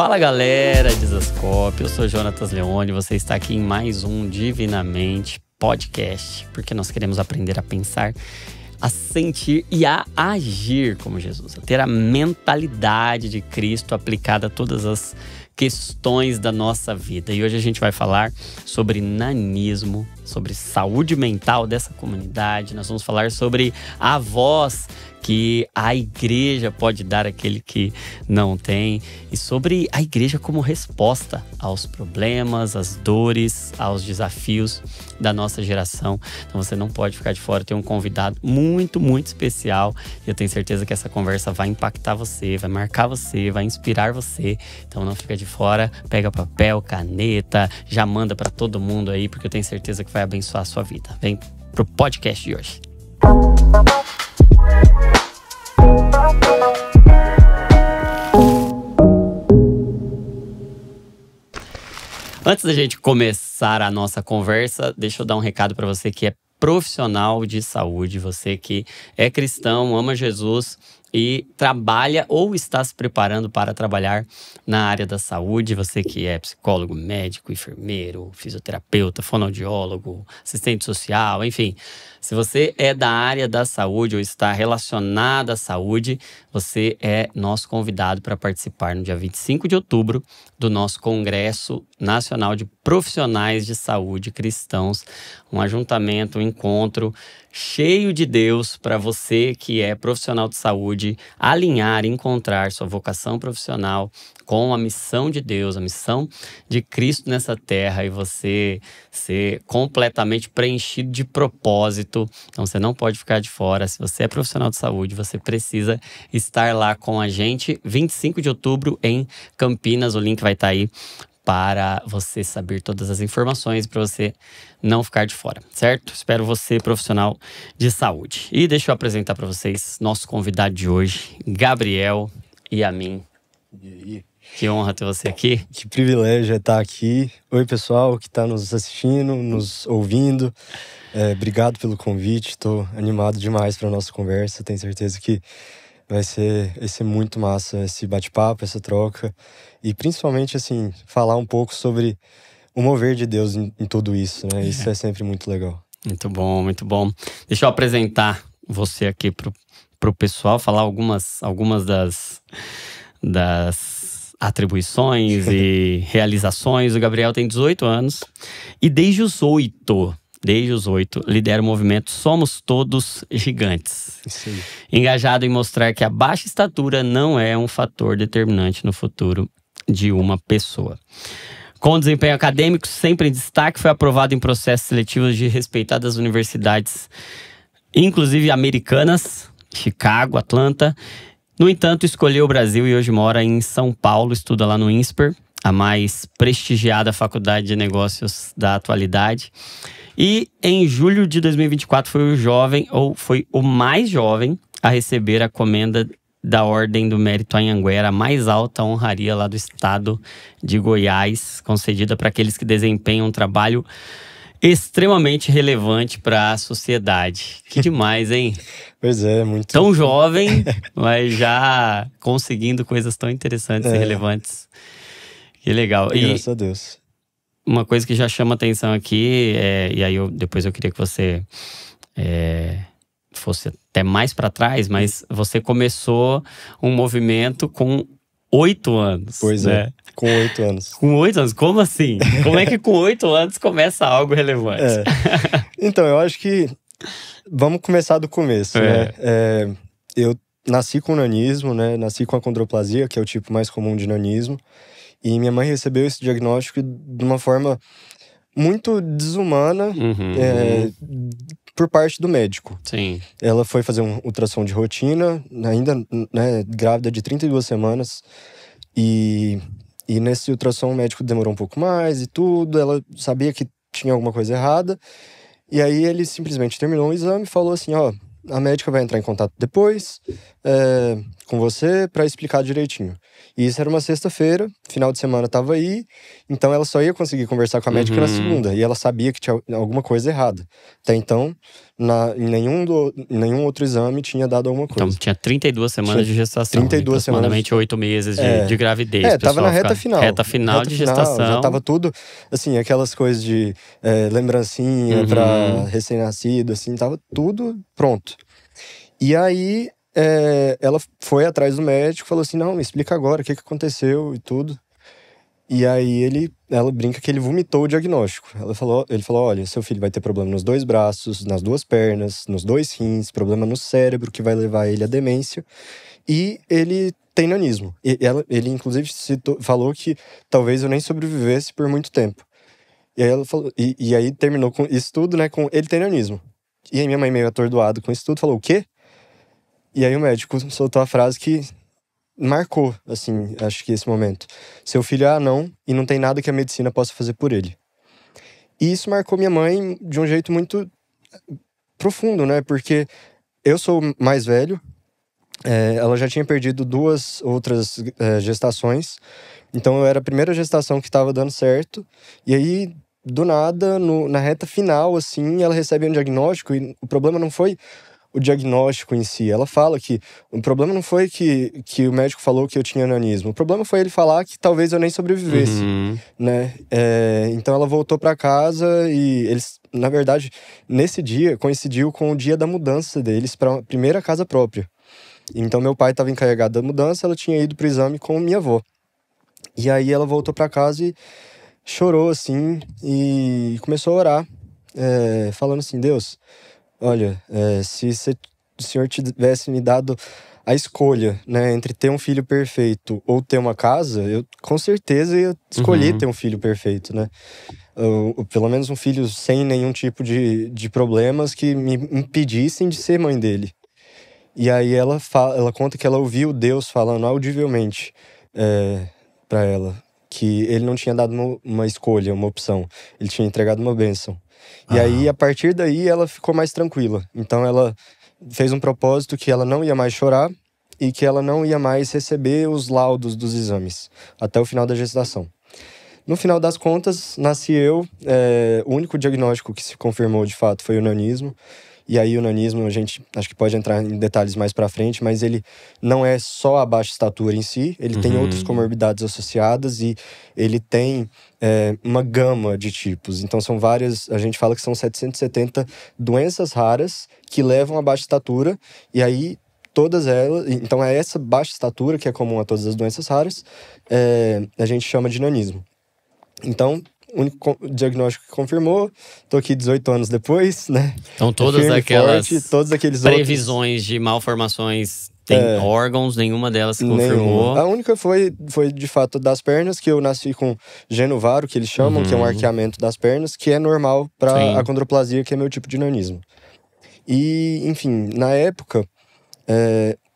Fala galera de Zascope, eu sou Jonatas Leone, você está aqui em mais um Divinamente Podcast, porque nós queremos aprender a pensar, a sentir e a agir como Jesus, a ter a mentalidade de Cristo aplicada a todas as questões da nossa vida. E hoje a gente vai falar sobre nanismo, sobre saúde mental dessa comunidade. Nós vamos falar sobre a voz que a igreja pode dar àquele que não tem, e sobre a igreja como resposta aos problemas, às dores, aos desafios da nossa geração. Então você não pode ficar de fora, tem um convidado muito, muito especial, e eu tenho certeza que essa conversa vai impactar você, vai marcar você, vai inspirar você. Então não fica de fora, pega papel, caneta, já manda para todo mundo aí, porque eu tenho certeza que vai abençoar a sua vida. Vem pro podcast de hoje. Antes da gente começar a nossa conversa, deixa eu dar um recado para você que é profissional de saúde, você que é cristão, ama Jesus e trabalha ou está se preparando para trabalhar na área da saúde. Você que é psicólogo, médico, enfermeiro, fisioterapeuta, fonoaudiólogo, assistente social, enfim. Se você é da área da saúde ou está relacionado à saúde, você é nosso convidado para participar no dia 25 de outubro do nosso Congresso Nacional de Profissionais de Saúde Cristãos. Um ajuntamento, um encontro cheio de Deus para você que é profissional de saúde alinhar, encontrar sua vocação profissional com a missão de Deus, a missão de Cristo nessa terra, e você ser completamente preenchido de propósito. Então você não pode ficar de fora. Se você é profissional de saúde, você precisa estar lá com a gente. 25 de outubro em Campinas, o link vai estar aí para você saber todas as informações, para você não ficar de fora, certo? Espero você, profissional de saúde. E deixa eu apresentar para vocês nosso convidado de hoje, Gabriel e a mim. E aí? Que honra ter você aqui. Que privilégio é estar aqui. Oi, pessoal que está nos assistindo, nos ouvindo. Obrigado pelo convite. Estou animado demais para a nossa conversa. Tenho certeza que vai ser muito massa esse bate-papo, essa troca. E principalmente, assim, falar um pouco sobre o mover de Deus em tudo isso, né? Isso é sempre muito legal. Muito bom, muito bom. Deixa eu apresentar você aqui pro pessoal, falar algumas das atribuições e realizações. O Gabriel tem 18 anos e desde os 8 lidera o movimento Somos Todos Gigantes. Isso aí. Engajado em mostrar que a baixa estatura não é um fator determinante no futuro de uma pessoa. Com desempenho acadêmico sempre em destaque, foi aprovado em processos seletivos de respeitadas universidades, inclusive americanas, Chicago, Atlanta. No entanto, escolheu o Brasil e hoje mora em São Paulo, estuda lá no INSPER, a mais prestigiada faculdade de negócios da atualidade. E em julho de 2024 foi o mais jovem a receber a comenda da Ordem do Mérito Anhanguera, a mais alta honraria lá do estado de Goiás, concedida para aqueles que desempenham um trabalho extremamente relevante para a sociedade. Que demais, hein? Pois é, muito. Tão jovem, mas já conseguindo coisas tão interessantes e relevantes. Que legal. Graças a Deus. Uma coisa que já chama atenção aqui, e aí depois eu queria que você fosse até mais para trás, mas você começou um movimento com 8 anos. Pois né? é, com 8 anos. Com 8 anos? Como assim? Como é que com 8 anos começa algo relevante? Então, eu acho que vamos começar do começo, né? Eu nasci com nanismo, né? Nasci com acondroplasia, que é o tipo mais comum de nanismo. E minha mãe recebeu esse diagnóstico de uma forma muito desumana, por parte do médico. Sim. Ela foi fazer um ultrassom de rotina, ainda, né, grávida de 32 semanas. E nesse ultrassom o médico demorou um pouco mais e tudo. Ela sabia que tinha alguma coisa errada. E aí ele simplesmente terminou o exame e falou assim, ó, a médica vai entrar em contato depois com você para explicar direitinho. E isso era uma sexta-feira, final de semana tava aí, então ela só ia conseguir conversar com a médica na segunda. E ela sabia que tinha alguma coisa errada. Até então, em nenhum outro exame tinha dado alguma coisa. Então tinha 32 semanas de gestação. 32 semanas. Aproximadamente 8 meses de gravidez. Tava na reta final. Reta final de gestação. Já tava tudo, assim, aquelas coisas de lembrancinha pra recém-nascido, assim, tava tudo pronto. E aí, ela foi atrás do médico, falou assim, não, me explica agora o que aconteceu e tudo. E aí ela brinca que ele vomitou o diagnóstico. Ele falou, olha, seu filho vai ter problema nos 2 braços, nas 2 pernas, nos 2 rins, problema no cérebro que vai levar ele à demência. E ele tem nanismo. Ele inclusive falou que talvez eu nem sobrevivesse por muito tempo. E aí ela falou, e aí terminou com isso tudo, né, com ele tem nanismo. E aí minha mãe meio atordoada com isso tudo, falou, o quê? E aí o médico soltou a frase que marcou, assim, acho que esse momento. Seu filho é anão e não tem nada que a medicina possa fazer por ele. E isso marcou minha mãe de um jeito muito profundo, né? Porque eu sou mais velho, ela já tinha perdido 2 outras gestações, então eu era a primeira gestação que estava dando certo, e aí, do nada, na reta final, assim, ela recebe um diagnóstico, e o problema não foi o diagnóstico em si. Ela fala que o problema não foi que o médico falou que eu tinha nanismo. O problema foi ele falar que talvez eu nem sobrevivesse, né? Então ela voltou para casa e eles, na verdade, nesse dia coincidiu com o dia da mudança deles para a primeira casa própria. Então meu pai estava encarregado da mudança, ela tinha ido pro exame com minha avó. E aí ela voltou para casa e chorou assim e começou a orar, falando assim, Deus, olha, se o Senhor tivesse me dado a escolha, né, entre ter um filho perfeito ou ter uma casa, eu com certeza ia escolher ter um filho perfeito, né? Ou pelo menos um filho sem nenhum tipo de problemas que me impedissem de ser mãe dele. E aí ela conta que ela ouviu Deus falando audivelmente para ela que ele não tinha dado uma escolha, uma opção. Ele tinha entregado uma bênção. E aí, a partir daí, ela ficou mais tranquila. Então, ela fez um propósito que ela não ia mais chorar e que ela não ia mais receber os laudos dos exames até o final da gestação. No final das contas, nasci eu. O único diagnóstico que se confirmou, de fato, foi o nanismo. E aí, o nanismo, a gente acho que pode entrar em detalhes mais pra frente, mas ele não é só a baixa estatura em si, ele tem outras comorbidades associadas e ele tem uma gama de tipos. Então, são várias, a gente fala que são 770 doenças raras que levam à baixa estatura, e aí todas elas, então é essa baixa estatura que é comum a todas as doenças raras, a gente chama de nanismo. Então, o único diagnóstico que confirmou, tô aqui 18 anos depois, né? Então todas aquelas todos aqueles previsões de malformações tem órgãos, nenhuma delas se confirmou. A única foi de fato das pernas, que eu nasci com genovaro, que eles chamam, que é um arqueamento das pernas, que é normal para acondroplasia, que é meu tipo de nanismo. E, enfim, na época,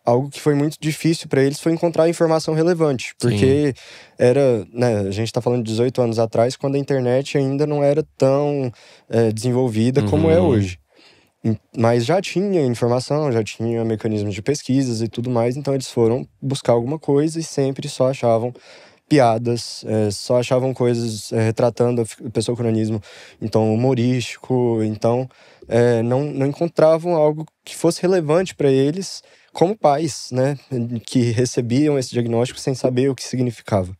algo que foi muito difícil para eles foi encontrar informação relevante. Porque era, né, a gente tá falando de 18 anos atrás, quando a internet ainda não era tão desenvolvida como é hoje. Mas já tinha informação, já tinha mecanismos de pesquisas e tudo mais, então eles foram buscar alguma coisa e sempre só achavam piadas, só achavam coisas retratando a pessoa com nanismo em tom humorístico, então não encontravam algo que fosse relevante para eles como pais, né, que recebiam esse diagnóstico sem saber o que significava.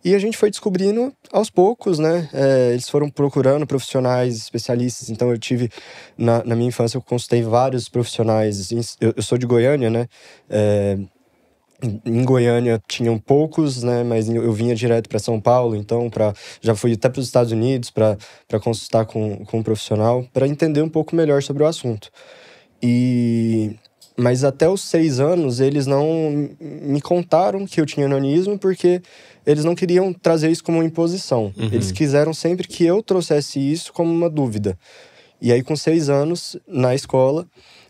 E a gente foi descobrindo aos poucos, né? Eles foram procurando profissionais, especialistas. Então eu tive, na minha infância, eu consultei vários profissionais. Eu sou de Goiânia, né? Em Goiânia tinham poucos, né? Mas eu vinha direto para São Paulo, então já fui até para os Estados Unidos para consultar com um profissional, para entender um pouco melhor sobre o assunto. Mas até os 6 anos, eles não me contaram que eu tinha nanismo, porque eles não queriam trazer isso como uma imposição. Eles quiseram sempre que eu trouxesse isso como uma dúvida. E aí, com 6 anos, na escola,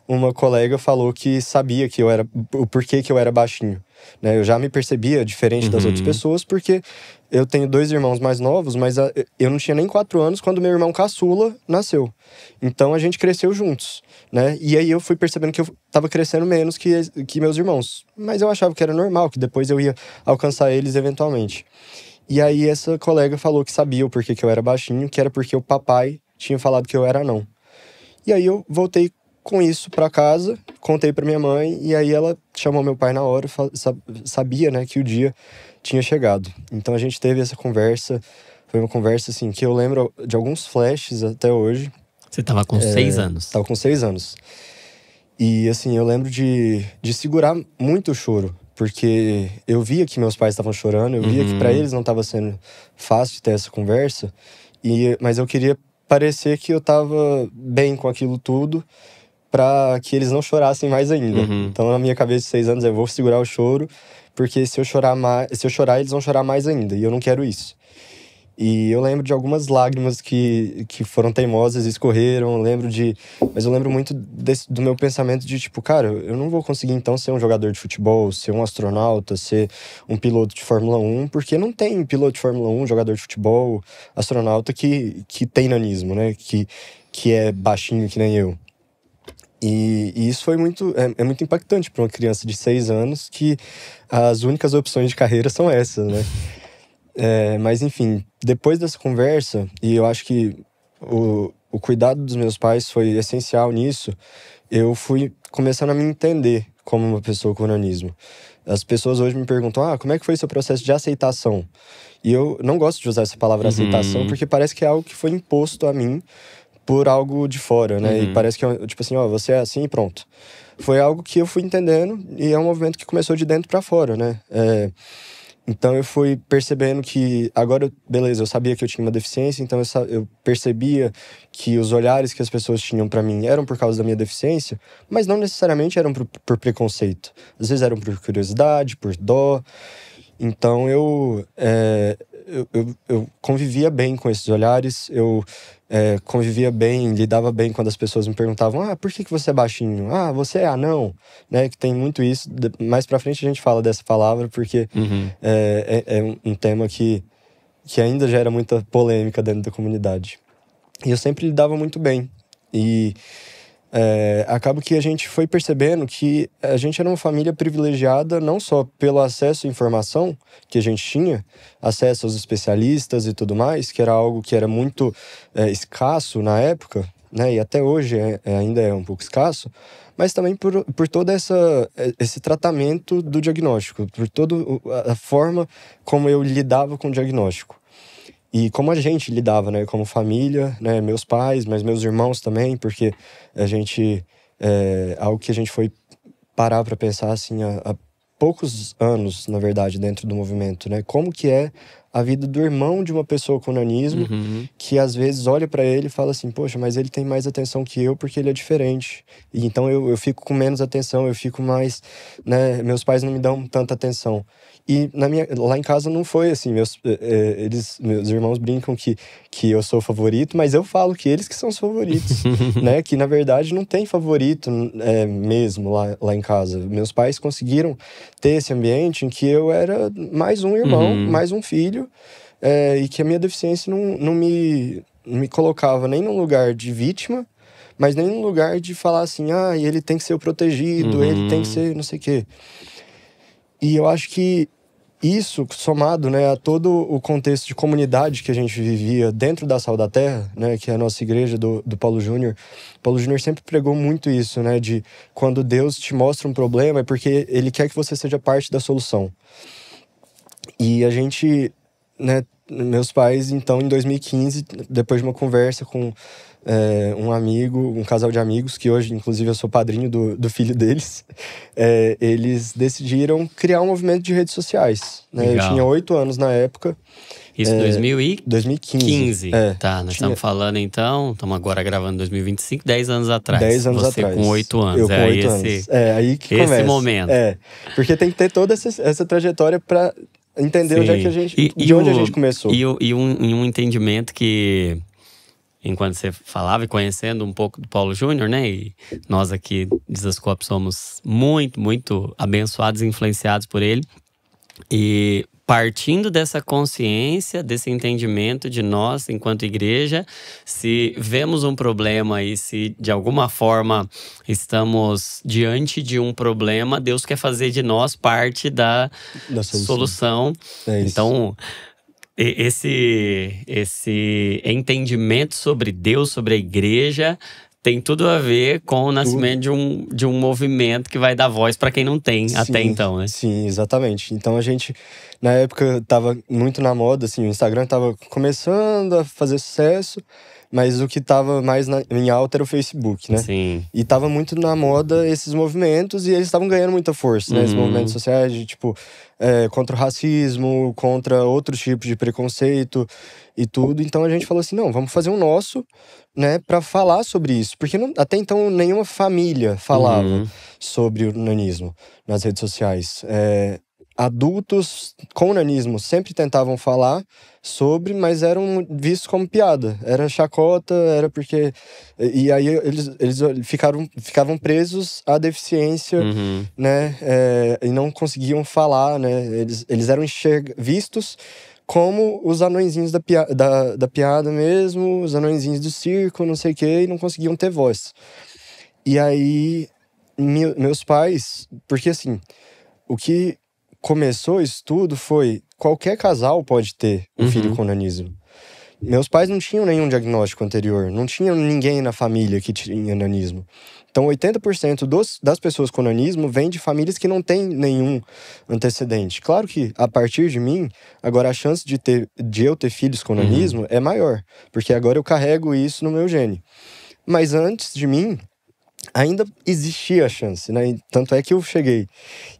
uma colega falou que sabia que eu era, o porquê que eu era baixinho, né? Eu já me percebia diferente das outras pessoas, porque eu tenho 2 irmãos mais novos, mas eu não tinha nem 4 anos quando meu irmão caçula nasceu. Então a gente cresceu juntos, né? E aí eu fui percebendo que eu tava crescendo menos que meus irmãos. Mas eu achava que era normal, que depois eu ia alcançar eles eventualmente. E aí essa colega falou que sabia o porquê que eu era baixinho, que era porque o papai tinha falado que eu era anão. E aí eu voltei com isso pra casa, contei pra minha mãe, e aí ela chamou meu pai na hora, sabia, né, que o dia tinha chegado. Então a gente teve essa conversa, foi uma conversa, assim, que eu lembro de alguns flashes até hoje. Você tava com 6 anos. Tava com 6 anos. E, assim, eu lembro de segurar muito o choro, porque eu via que meus pais estavam chorando, eu via que pra eles não tava sendo fácil ter essa conversa, mas eu queria parecer que eu tava bem com aquilo tudo, pra que eles não chorassem mais ainda. Então, na minha cabeça de 6 anos, eu vou segurar o choro, porque se eu chorar, eles vão chorar mais ainda, e eu não quero isso. E eu lembro de algumas lágrimas que foram teimosas e escorreram, mas eu lembro muito do meu pensamento de tipo, cara, eu não vou conseguir então ser um jogador de futebol, ser um astronauta, ser um piloto de Fórmula 1, porque não tem piloto de Fórmula 1, jogador de futebol, astronauta que tem nanismo, né, que é baixinho que nem eu. E isso foi muito impactante para uma criança de 6 anos, que as únicas opções de carreira são essas, né? Mas enfim, depois dessa conversa, e eu acho que o cuidado dos meus pais foi essencial nisso, eu fui começando a me entender como uma pessoa com nanismo. As pessoas hoje me perguntam, como é que foi seu processo de aceitação? E eu não gosto de usar essa palavra aceitação, porque parece que é algo que foi imposto a mim por algo de fora, né? E parece que é tipo assim, você é assim e pronto. Foi algo que eu fui entendendo, e é um movimento que começou de dentro para fora, né? Então eu fui percebendo que agora, beleza, eu sabia que eu tinha uma deficiência, então eu percebia que os olhares que as pessoas tinham pra mim eram por causa da minha deficiência, mas não necessariamente eram por preconceito. Às vezes eram por curiosidade, por dó. Então eu convivia bem com esses olhares, eu convivia bem, lidava bem quando as pessoas me perguntavam, por que você é baixinho? Você é anão? Né? Que tem muito isso. Mais pra frente a gente fala dessa palavra, porque é um tema que ainda gera muita polêmica dentro da comunidade. E eu sempre lidava muito bem. E acaba que a gente foi percebendo que a gente era uma família privilegiada não só pelo acesso à informação que a gente tinha, acesso aos especialistas e tudo mais, que era algo que era muito escasso na época, né? E até hoje ainda é um pouco escasso, mas também por todo esse tratamento do diagnóstico, por toda a forma como eu lidava com o diagnóstico. E como a gente lidava, né, como família, né, meus pais, mas meus irmãos também, porque a gente, algo que a gente foi parar para pensar, assim, há poucos anos, na verdade, dentro do movimento, né, como que é a vida do irmão de uma pessoa com nanismo, que às vezes olha para ele e fala assim, poxa, mas ele tem mais atenção que eu porque ele é diferente. E então eu fico com menos atenção, eu fico mais, né, meus pais não me dão tanta atenção. E lá em casa não foi assim, meus irmãos brincam que eu sou o favorito, mas eu falo que eles que são os favoritos, né? Que na verdade não tem favorito mesmo lá em casa. Meus pais conseguiram ter esse ambiente em que eu era mais um irmão, mais um filho, e que a minha deficiência não me colocava nem num lugar de vítima, mas nem num lugar de falar assim, ele tem que ser o protegido, ele tem que ser não sei o quê. E eu acho que isso, somado, né, a todo o contexto de comunidade que a gente vivia dentro da Sal da Terra, né, que é a nossa igreja do Paulo Júnior. Paulo Júnior sempre pregou muito isso, né, de quando Deus te mostra um problema é porque Ele quer que você seja parte da solução. E a gente, né, meus pais, então, em 2015, depois de uma conversa com um casal de amigos, que hoje, inclusive, eu sou padrinho do filho deles, eles decidiram criar um movimento de redes sociais. Né? Eu tinha 8 anos na época. Isso em 2015. Tá, nós estamos falando então, estamos agora gravando em 2025, 10 anos atrás. 10 anos Você atrás. com 8 anos. Eu com 8 anos. Aí que esse começa. Momento. Porque tem que ter toda essa trajetória para entender onde é que a gente, de onde a gente começou. E um entendimento que enquanto você falava e conhecendo um pouco do Paulo Júnior, né? E nós aqui, Dizascope, somos muito, muito abençoados e influenciados por ele. E partindo dessa consciência, desse entendimento de nós, enquanto igreja, se vemos um problema e se de alguma forma estamos diante de um problema, Deus quer fazer de nós parte da solução. É isso. Então, esse entendimento sobre Deus, sobre a igreja, tem tudo a ver com o nascimento de um movimento que vai dar voz para quem não tem até então, né? Sim, exatamente. Então a gente, na época, tava muito na moda, assim, o Instagram tava começando a fazer sucesso, mas o que tava mais em alta era o Facebook, né? Sim. E tava muito na moda esses movimentos e eles estavam ganhando muita força, né? Esses movimentos sociais de, tipo, contra o racismo, contra outros tipos de preconceito e tudo. Então a gente falou assim, não, vamos fazer um nosso, né, para falar sobre isso. Porque até então nenhuma família falava sobre o nanismo nas redes sociais. Adultos com nanismo sempre tentavam falar sobre, mas eram vistos como piada. Era chacota, era porque... E aí eles ficavam presos à deficiência, né? E não conseguiam falar, né? Eles eram vistos como os anõezinhos da piada mesmo, os anõezinhos do circo, não sei o quê, e não conseguiam ter voz. E aí, meus pais... Porque assim, o que começou isso tudo foi... Qualquer casal pode ter um filho com nanismo. Meus pais não tinham nenhum diagnóstico anterior, não tinha ninguém na família que tinha nanismo. Então, 80% das pessoas com nanismo vêm de famílias que não têm nenhum antecedente. Claro que, a partir de mim, agora a chance de eu ter filhos com nanismo é maior. Porque agora eu carrego isso no meu gene. Mas antes de mim, ainda existia a chance, né? Tanto é que eu cheguei.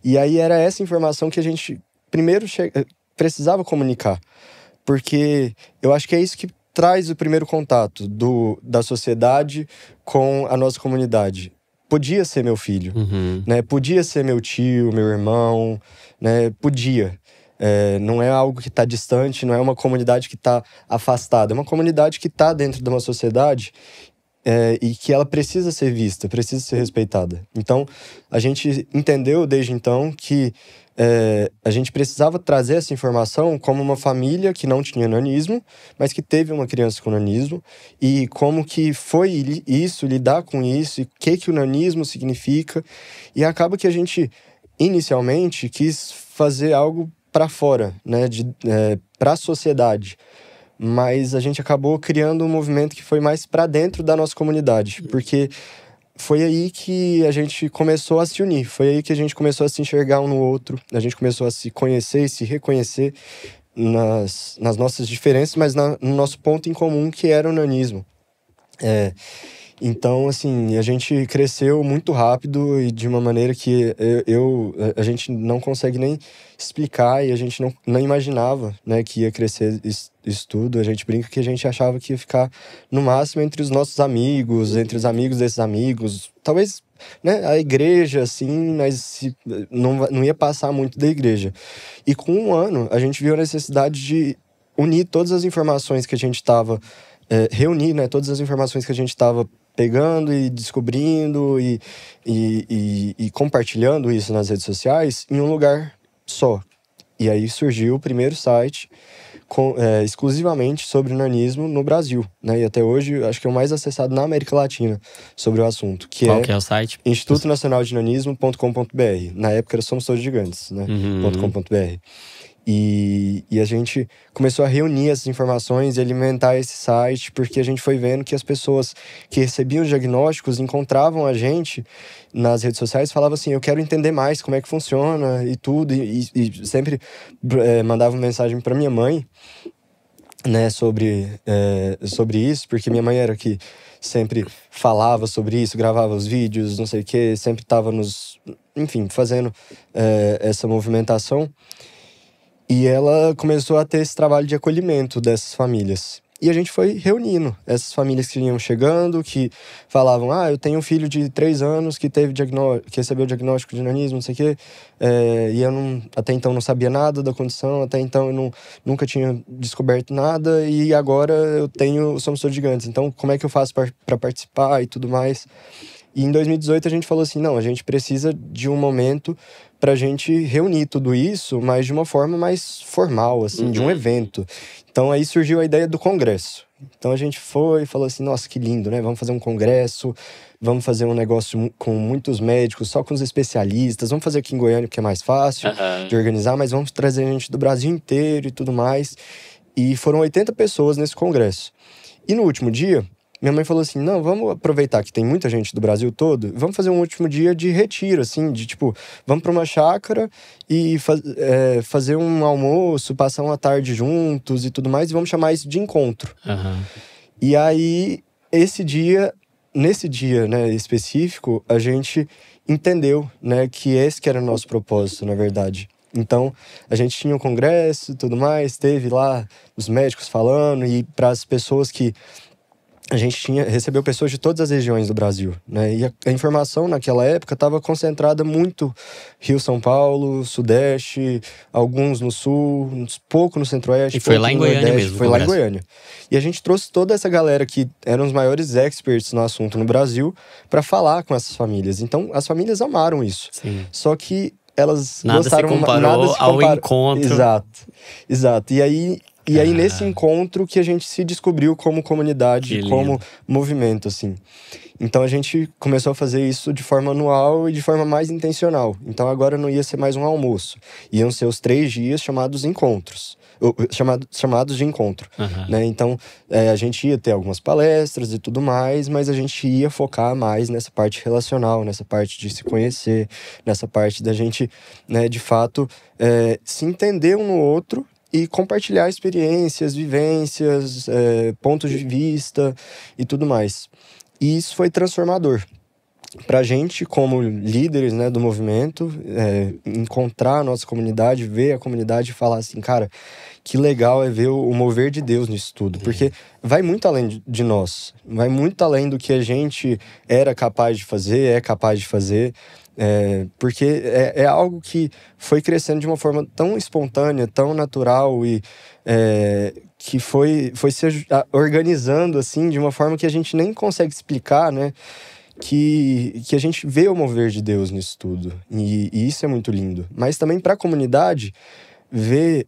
E aí era essa informação que a gente primeiro precisava comunicar. Porque eu acho que é isso que traz o primeiro contato da sociedade com a nossa comunidade. Podia ser meu filho, né? Podia ser meu tio, meu irmão, né? Podia. Não é algo que está distante, não é uma comunidade que está afastada. É uma comunidade que está dentro de uma sociedade e que ela precisa ser vista, precisa ser respeitada. Então, a gente entendeu desde então que a gente precisava trazer essa informação como uma família que não tinha nanismo, mas que teve uma criança com nanismo, e como que foi isso, lidar com isso, e o que o nanismo significa. E acaba que a gente, inicialmente, quis fazer algo para fora, né, para a sociedade. Mas a gente acabou criando um movimento que foi mais para dentro da nossa comunidade, porque foi aí que a gente começou a se unir, foi aí que a gente começou a se enxergar um no outro, a gente começou a se conhecer e se reconhecer nas nossas diferenças, mas no nosso ponto em comum, que era o nanismo. Então, assim, a gente cresceu muito rápido e de uma maneira que a gente não consegue nem explicar, e a gente não imaginava, né, que ia crescer isso tudo. A gente brinca que a gente achava que ia ficar no máximo entre os nossos amigos, entre os amigos desses amigos, talvez, né, a igreja, assim, mas não ia passar muito da igreja. E com um ano, a gente viu a necessidade de unir todas as informações que a gente estava reunir, né, todas as informações que a gente estava pegando e descobrindo e compartilhando isso nas redes sociais em um lugar só. E aí surgiu o primeiro site exclusivamente sobre o nanismo no Brasil, né? E até hoje, acho que é o mais acessado na América Latina sobre o assunto. Qual que é o site? institutonacionaldenanismo.com.br. Na época era Somos Todos Gigantes, né? .com.br. E a gente começou a reunir essas informações e alimentar esse site, porque a gente foi vendo que as pessoas que recebiam os diagnósticos encontravam a gente nas redes sociais e falavam assim: eu quero entender mais como é que funciona e tudo. E sempre mandavam mensagem para minha mãe, né, sobre isso, porque minha mãe era que sempre falava sobre isso, gravava os vídeos, não sei o que, sempre estava enfim, fazendo essa movimentação. E ela começou a ter esse trabalho de acolhimento dessas famílias. E a gente foi reunindo essas famílias que iam chegando, que falavam, eu tenho um filho de 3 anos que que recebeu o diagnóstico de nanismo, não sei o quê, e eu até então não sabia nada da condição, até então eu nunca tinha descoberto nada, e agora somos todos gigantes, então como é que eu faço para participar e tudo mais? E em 2018 a gente falou assim, não, a gente precisa de um momento pra gente reunir tudo isso, mas de uma forma mais formal, assim, de um evento. Então aí surgiu a ideia do congresso. Então a gente foi e falou assim, nossa, que lindo, né? Vamos fazer um congresso, vamos fazer um negócio com muitos médicos, só com os especialistas, vamos fazer aqui em Goiânia, porque é mais fácil de organizar, mas vamos trazer gente do Brasil inteiro e tudo mais. E foram 80 pessoas nesse congresso. E no último dia, minha mãe falou assim, não, vamos aproveitar que tem muita gente do Brasil todo, vamos fazer um último dia de retiro, assim, de tipo, vamos para uma chácara e fazer um almoço, passar uma tarde juntos e tudo mais, e vamos chamar isso de encontro. E aí, nesse dia, né, específico, a gente entendeu, né, que esse que era o nosso propósito, na verdade. Então, a gente tinha um congresso e tudo mais, teve lá os médicos falando, e para as pessoas que a gente recebeu pessoas de todas as regiões do Brasil, né? E a informação naquela época estava concentrada muito Rio, São Paulo, Sudeste, alguns no Sul, pouco no Centro-Oeste. E foi lá em Goiânia mesmo. Foi lá em Goiânia. E a gente trouxe toda essa galera que eram os maiores experts no assunto no Brasil para falar com essas famílias. Então, as famílias amaram isso. Sim. Só que elas nada gostaram... Se comparou ao encontro. Exato. E aí, nesse encontro que a gente se descobriu como comunidade, como movimento, assim. Então, a gente começou a fazer isso de forma anual e de forma mais intencional. Então, agora não ia ser mais um almoço. Iam ser os 3 dias chamados encontros. Chamados de encontro, né? Então, a gente ia ter algumas palestras e tudo mais, mas a gente ia focar mais nessa parte relacional, nessa parte de se conhecer, nessa parte da gente, né, de fato, se entender um no outro e compartilhar experiências, vivências, pontos de vista e tudo mais. E isso foi transformador. Pra gente, como líderes, né, do movimento, encontrar a nossa comunidade, ver a comunidade e falar assim, cara, que legal é ver o mover de Deus nisso tudo. Porque vai muito além de nós. Vai muito além do que a gente era capaz de fazer, é capaz de fazer. Porque é algo que foi crescendo de uma forma tão espontânea, tão natural e que foi se organizando assim de uma forma que a gente nem consegue explicar, né? Que a gente vê o mover de Deus nisso tudo. E isso é muito lindo. Mas também para a comunidade, ver,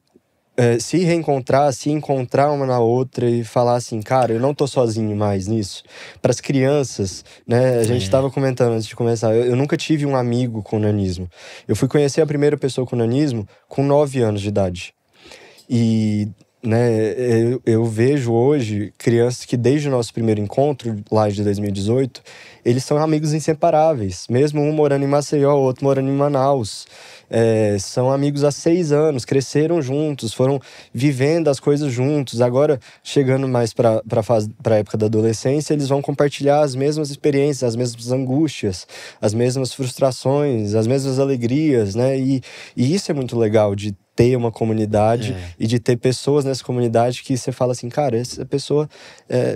se reencontrar, se encontrar uma na outra e falar assim, cara, eu não tô sozinho mais nisso. Para as crianças, né? A gente estava comentando antes de começar, eu nunca tive um amigo com nanismo. Eu fui conhecer a primeira pessoa com nanismo com 9 anos de idade. E... né, eu vejo hoje crianças que desde o nosso primeiro encontro, lá de 2018, eles são amigos inseparáveis. Mesmo um morando em Maceió, o outro morando em Manaus. São amigos há 6 anos, cresceram juntos, foram vivendo as coisas juntos. Agora, chegando mais para a época da adolescência, eles vão compartilhar as mesmas experiências, as mesmas angústias, as mesmas frustrações, as mesmas alegrias, né? E isso é muito legal de ter uma comunidade e de ter pessoas nessa comunidade que você fala assim, cara, essa pessoa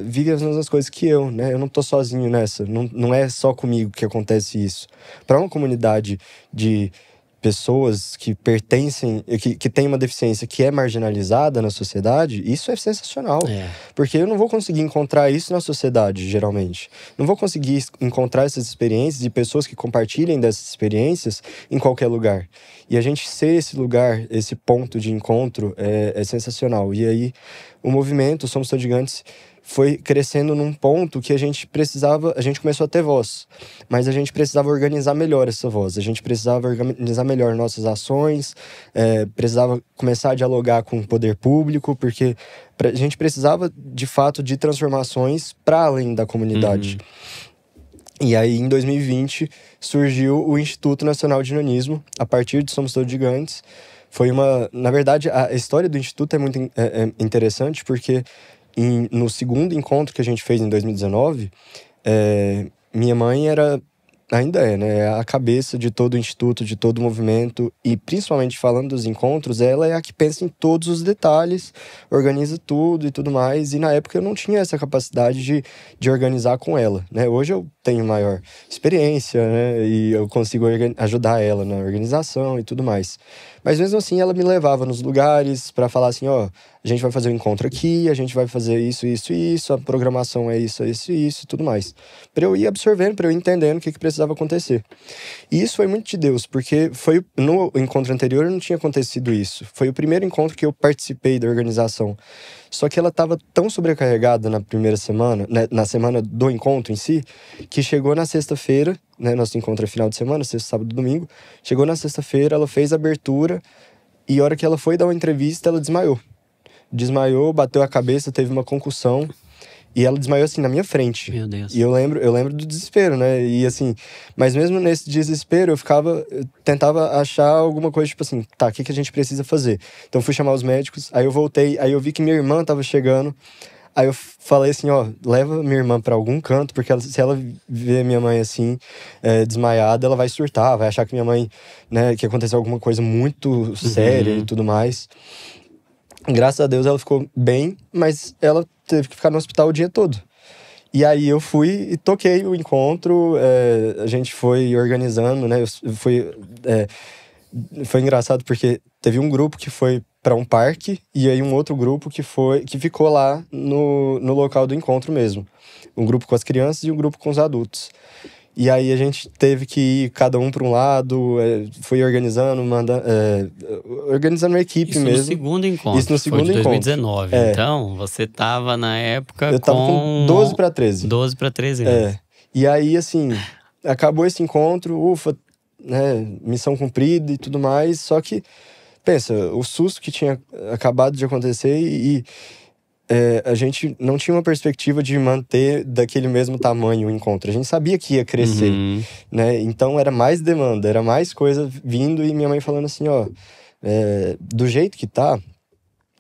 vive as mesmas coisas que eu, né? Eu não tô sozinho nessa, não é só comigo que acontece isso. Para uma comunidade de pessoas que pertencem, que tem uma deficiência que é marginalizada na sociedade, isso é sensacional. Porque eu não vou conseguir encontrar isso na sociedade, geralmente. Não vou conseguir encontrar essas experiências e pessoas que compartilhem dessas experiências em qualquer lugar. E a gente ser esse lugar, esse ponto de encontro é sensacional. E aí, o movimento Somos Todos Gigantes foi crescendo num ponto que a gente começou a ter voz, mas a gente precisava organizar melhor essa voz, a gente precisava organizar melhor nossas ações, precisava começar a dialogar com o poder público, porque a gente precisava, de fato, de transformações para além da comunidade. E aí, em 2020, surgiu o Instituto Nacional de Nanismo, a partir de Somos Todos Gigantes. Na verdade, a história do Instituto é muito interessante, porque no segundo encontro que a gente fez em 2019, minha mãe era ainda é, né? É a cabeça de todo o instituto, de todo o movimento. E principalmente falando dos encontros, ela é a que pensa em todos os detalhes, organiza tudo e tudo mais. E na época eu não tinha essa capacidade de organizar com ela, né? Hoje eu tenho maior experiência, né? E eu consigo ajudar ela na organização e tudo mais. Mas mesmo assim ela me levava nos lugares para falar assim, ó, a gente vai fazer um encontro aqui, a gente vai fazer isso, isso e isso, a programação é isso, isso e isso e tudo mais. Para eu ir absorvendo, para eu ir entendendo o que precisava acontecer. E isso foi muito de Deus, porque foi no encontro anterior não tinha acontecido isso. Foi o primeiro encontro que eu participei da organização. Só que ela estava tão sobrecarregada na primeira semana, né, na semana do encontro em si, que chegou na sexta-feira, né, nosso encontro é final de semana, sexta, sábado, domingo. Chegou na sexta-feira, ela fez a abertura e a hora que ela foi dar uma entrevista, ela desmaiou. Desmaiou, bateu a cabeça, teve uma concussão. E ela desmaiou assim na minha frente. Meu Deus. E eu lembro do desespero, né? E assim, mas mesmo nesse desespero, eu tentava achar alguma coisa, tipo assim, tá, o que a gente precisa fazer? Então eu fui chamar os médicos, aí eu voltei, aí eu vi que minha irmã tava chegando. Aí eu falei assim, ó, leva minha irmã pra algum canto, porque se ela ver minha mãe assim, desmaiada, ela vai surtar, vai achar que minha mãe, né, que aconteceu alguma coisa muito séria e tudo mais. Graças a Deus ela ficou bem, mas ela teve que ficar no hospital o dia todo. E aí eu fui e toquei o encontro, a gente foi organizando, né? Foi engraçado porque teve um grupo que foi para um parque e aí um outro grupo que ficou lá no local do encontro mesmo. Um grupo com as crianças e um grupo com os adultos. E aí a gente teve que ir cada um para um lado, foi organizando, organizando uma equipe mesmo. Isso no segundo encontro. Isso no segundo foi de encontro. 2019. Então, você tava na época eu tava com 12 para 13. 12 para 13 anos. E aí, assim, acabou esse encontro, ufa, né, missão cumprida e tudo mais. Só que, pensa, o susto que tinha acabado de acontecer a gente não tinha uma perspectiva de manter daquele mesmo tamanho o encontro. A gente sabia que ia crescer, né? Então era mais demanda, era mais coisa vindo e minha mãe falando assim, ó, do jeito que tá,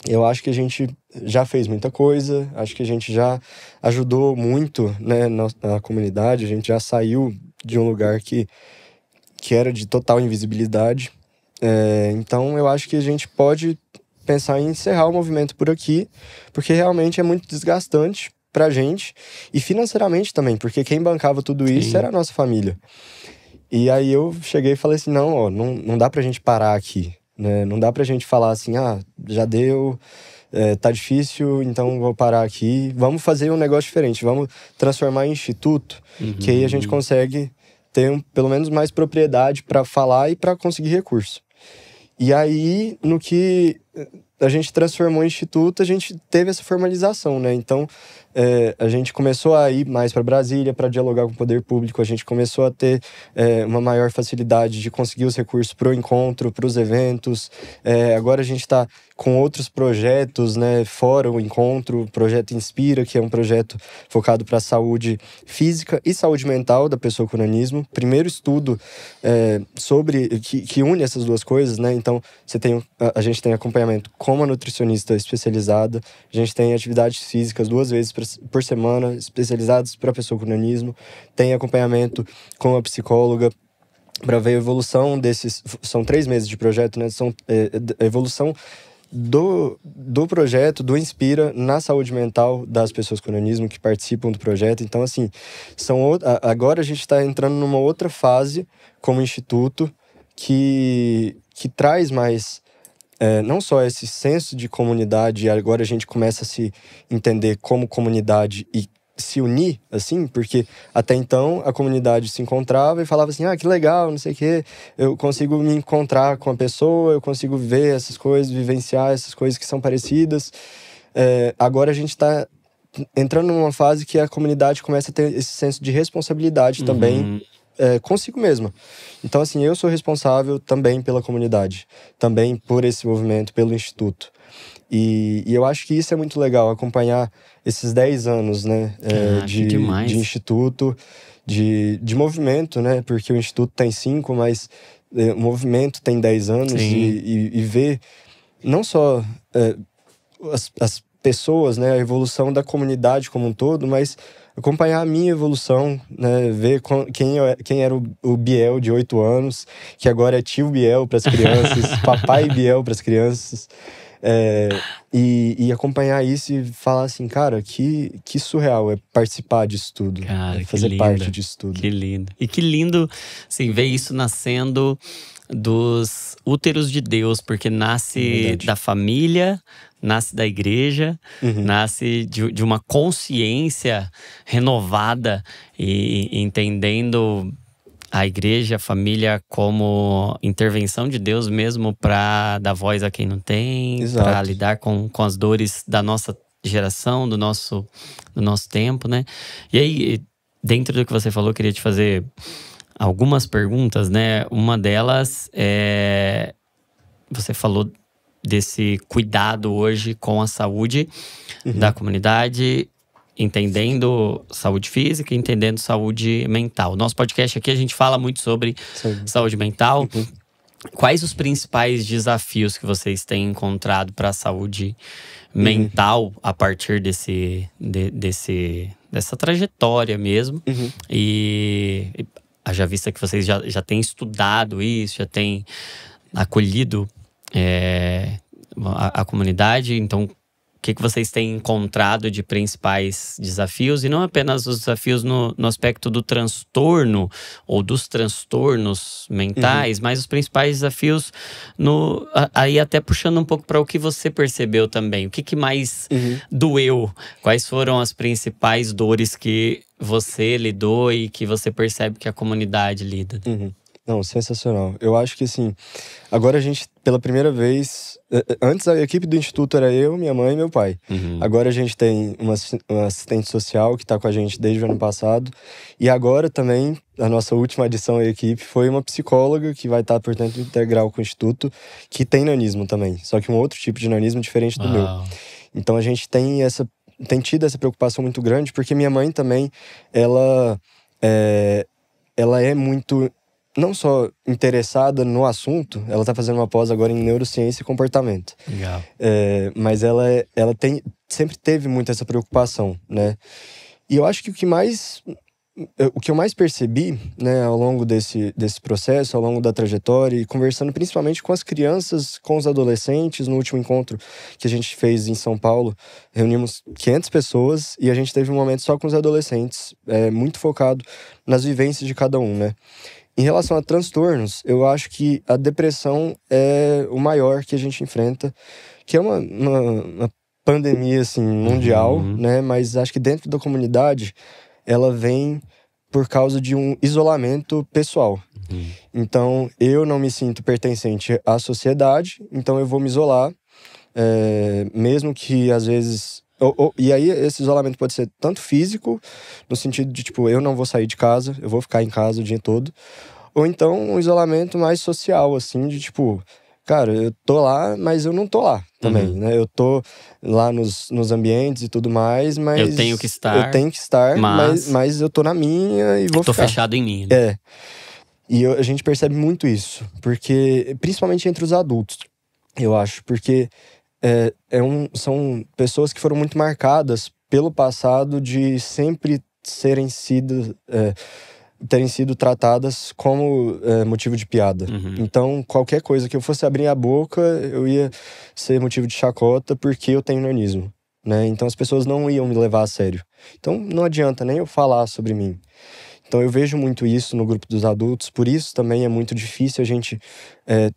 eu acho que a gente já fez muita coisa, acho que a gente já ajudou muito, né, na comunidade, a gente já saiu de um lugar que era de total invisibilidade. Então eu acho que a gente pode pensar em encerrar o movimento por aqui, porque realmente é muito desgastante pra gente e financeiramente também, porque quem bancava tudo isso era a nossa família. E aí eu cheguei e falei assim, não dá pra gente parar aqui, né? Não dá pra gente falar assim, já deu, tá difícil, então vou parar aqui. Vamos fazer um negócio diferente, vamos transformar em instituto, que aí a gente consegue ter pelo menos mais propriedade para falar e para conseguir recurso. E aí, no que a gente transformou em instituto, a gente teve essa formalização, né? Então, a gente começou a ir mais para Brasília para dialogar com o poder público, a gente começou a ter uma maior facilidade de conseguir os recursos para o encontro, para os eventos. Agora a gente está com outros projetos, né, fora o encontro, o projeto Inspira, que é um projeto focado para a saúde física e saúde mental da pessoa com nanismo. Primeiro estudo que une essas duas coisas, né? Então, a gente tem acompanhamento com uma nutricionista especializada, a gente tem atividades físicas 2 vezes por semana, especializadas para pessoa com nanismo, tem acompanhamento com a psicóloga, para ver a evolução desses... São 3 meses de projeto, né? A evolução do projeto, do Inspira, na saúde mental das pessoas com nanismo que participam do projeto. Então, assim, agora a gente está entrando numa outra fase como instituto que traz mais... não só esse senso de comunidade, e agora a gente começa a se entender como comunidade e se unir, assim, porque até então a comunidade se encontrava e falava assim, que legal, não sei o quê, eu consigo me encontrar com a pessoa, eu consigo ver essas coisas, vivenciar essas coisas que são parecidas. Agora a gente está entrando numa fase que a comunidade começa a ter esse senso de responsabilidade também, consigo mesma. Então, assim, eu sou responsável também pela comunidade, também por esse movimento, pelo Instituto. E eu acho que isso é muito legal, acompanhar esses 10 anos, né, de Instituto, de movimento, né, porque o Instituto tem 5, mas o movimento tem 10 anos e ver não só as pessoas, né, a evolução da comunidade como um todo, mas acompanhar a minha evolução, né, ver quem era o Biel de 8 anos, que agora é tio Biel para as crianças, papai Biel para as crianças, e acompanhar isso e falar assim, cara, que surreal é participar disso tudo, Cara, fazer parte disso tudo. Que lindo. E que lindo, assim, ver isso nascendo dos úteros de Deus, porque nasce da família, nasce da igreja, nasce de uma consciência renovada e entendendo a igreja, a família como intervenção de Deus mesmo para dar voz a quem não tem, para lidar com as dores da nossa geração, do nosso tempo, né? E aí, dentro do que você falou, eu queria te fazer algumas perguntas, né? Uma delas é... Você falou desse cuidado hoje com a saúde da comunidade, entendendo saúde física, entendendo saúde mental. Nosso podcast aqui a gente fala muito sobre saúde mental. Quais os principais desafios que vocês têm encontrado para a saúde mental a partir dessa trajetória mesmo? E haja vista que vocês já têm estudado isso, já têm acolhido a comunidade, então o que vocês têm encontrado de principais desafios? E não apenas os desafios no aspecto do transtorno ou dos transtornos mentais, mas os principais desafios aí até puxando um pouco para o que você percebeu também. O que mais doeu? Quais foram as principais dores que você lidou e que você percebe que a comunidade lida? Não, sensacional. Eu acho que assim, agora a gente, pela primeira vez... Antes a equipe do Instituto era eu, minha mãe e meu pai. Agora a gente tem uma assistente social que está com a gente desde o ano passado. E agora também, a nossa última adição à equipe foi uma psicóloga que vai estar, portanto, integral com o Instituto, que tem nanismo também. Só que um outro tipo de nanismo diferente do meu. Então a gente tem tido essa preocupação muito grande, porque minha mãe também, ela é muito... não só interessada no assunto, ela tá fazendo uma pós agora em neurociência e comportamento. Legal. Mas ela sempre teve muito essa preocupação, né? E eu acho que o que eu mais percebi, né, ao longo desse processo, ao longo da trajetória, e conversando principalmente com as crianças, com os adolescentes, no último encontro que a gente fez em São Paulo, reunimos 500 pessoas e a gente teve um momento só com os adolescentes, muito focado nas vivências de cada um, né? Em relação a transtornos, eu acho que a depressão é o maior que a gente enfrenta, que é uma pandemia, assim, mundial, né? Mas acho que dentro da comunidade, ela vem por causa de um isolamento pessoal. Então, eu não me sinto pertencente à sociedade, então eu vou me isolar, mesmo que às vezes... E aí, esse isolamento pode ser tanto físico, no sentido de, tipo, eu não vou sair de casa, eu vou ficar em casa o dia todo. Ou então, um isolamento mais social, assim, de, tipo, cara, eu tô lá, mas eu não tô lá também, né? Eu tô lá nos ambientes e tudo mais, mas... Eu tenho que estar, mas eu tô na minha e vou tô ficar. Fechado em mim, né? E a gente percebe muito isso, porque, principalmente entre os adultos, eu acho, porque... são pessoas que foram muito marcadas pelo passado de sempre terem sido tratadas como motivo de piada. Então, qualquer coisa que eu fosse abrir a boca, eu ia ser motivo de chacota porque eu tenho nanismo, né? Então, as pessoas não iam me levar a sério. Então, não adianta nem eu falar sobre mim. Então, eu vejo muito isso no grupo dos adultos. Por isso, também é muito difícil a gente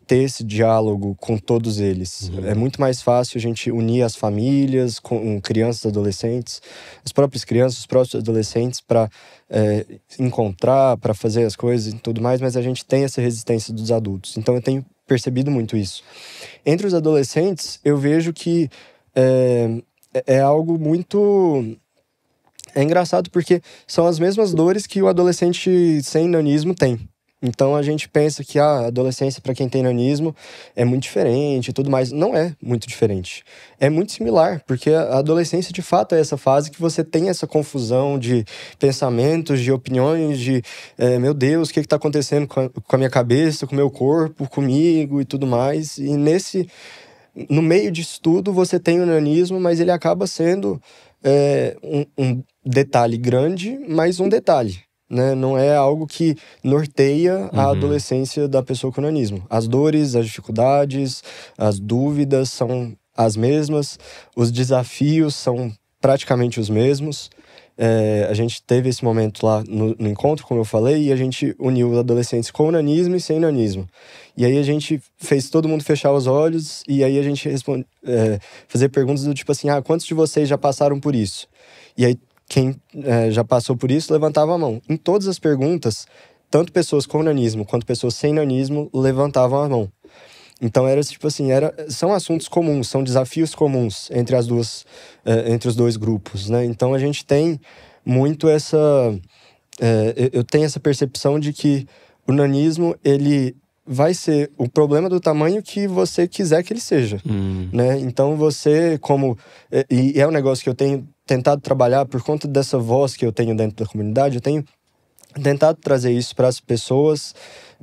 ter esse diálogo com todos eles. É muito mais fácil a gente unir as famílias com crianças e adolescentes, as próprias crianças, os próprios adolescentes, para encontrar, para fazer as coisas e tudo mais. Mas a gente tem essa resistência dos adultos. Então, eu tenho percebido muito isso. Entre os adolescentes, eu vejo que é algo muito... É engraçado porque são as mesmas dores que o adolescente sem nanismo tem. Então a gente pensa que a adolescência para quem tem nanismo é muito diferente e tudo mais. Não é muito diferente. É muito similar, porque a adolescência de fato é essa fase que você tem essa confusão de pensamentos, de opiniões, de meu Deus, o que está acontecendo com a minha cabeça, com o meu corpo, comigo e tudo mais. E no meio disso tudo você tem o nanismo, mas ele acaba sendo um detalhe grande, mas um detalhe, né? Não é algo que norteia a adolescência da pessoa com nanismo. As dores, as dificuldades, as dúvidas são as mesmas, os desafios são praticamente os mesmos. A gente teve esse momento lá no encontro, como eu falei, e a gente uniu os adolescentes com nanismo e sem nanismo. E aí a gente fez todo mundo fechar os olhos, e aí a gente fazer perguntas do tipo assim, quantos de vocês já passaram por isso? E aí quem já passou por isso levantava a mão. Em todas as perguntas, tanto pessoas com nanismo quanto pessoas sem nanismo levantavam a mão. Então era tipo assim, são assuntos comuns, são desafios comuns entre entre os dois grupos, né? Então a gente tem muito eu tenho essa percepção de que o nanismo, ele vai ser o problema do tamanho que você quiser que ele seja, né? Então você, e é um negócio que eu tenho tentado trabalhar por conta dessa voz que eu tenho dentro da comunidade, eu tenho tentado trazer isso para as pessoas,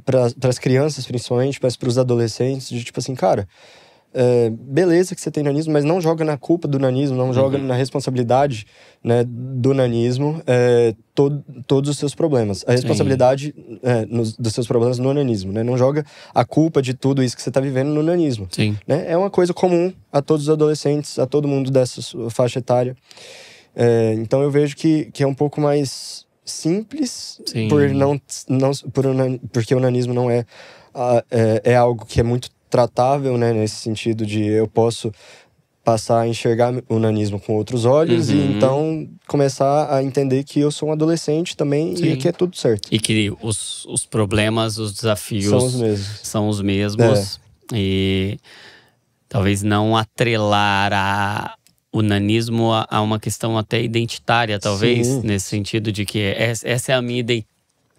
para as crianças principalmente, mas para os adolescentes, de tipo assim, cara, beleza que você tem nanismo, mas não joga na culpa do nanismo, não joga na responsabilidade, né, do nanismo todos os seus problemas. A responsabilidade dos seus problemas no nanismo, né? Não joga a culpa de tudo isso que você está vivendo no nanismo. Sim. Né? É uma coisa comum a todos os adolescentes, a todo mundo dessa faixa etária. Então eu vejo que é um pouco mais simples, porque o nanismo não é algo que é muito tratável, né, nesse sentido de eu posso passar a enxergar o nanismo com outros olhos e então começar a entender que eu sou um adolescente também. Sim. E que é tudo certo. E que os problemas, os desafios são os mesmos. E talvez não atrelar o nanismo a uma questão até identitária, talvez. Sim. Nesse sentido de que essa é a minha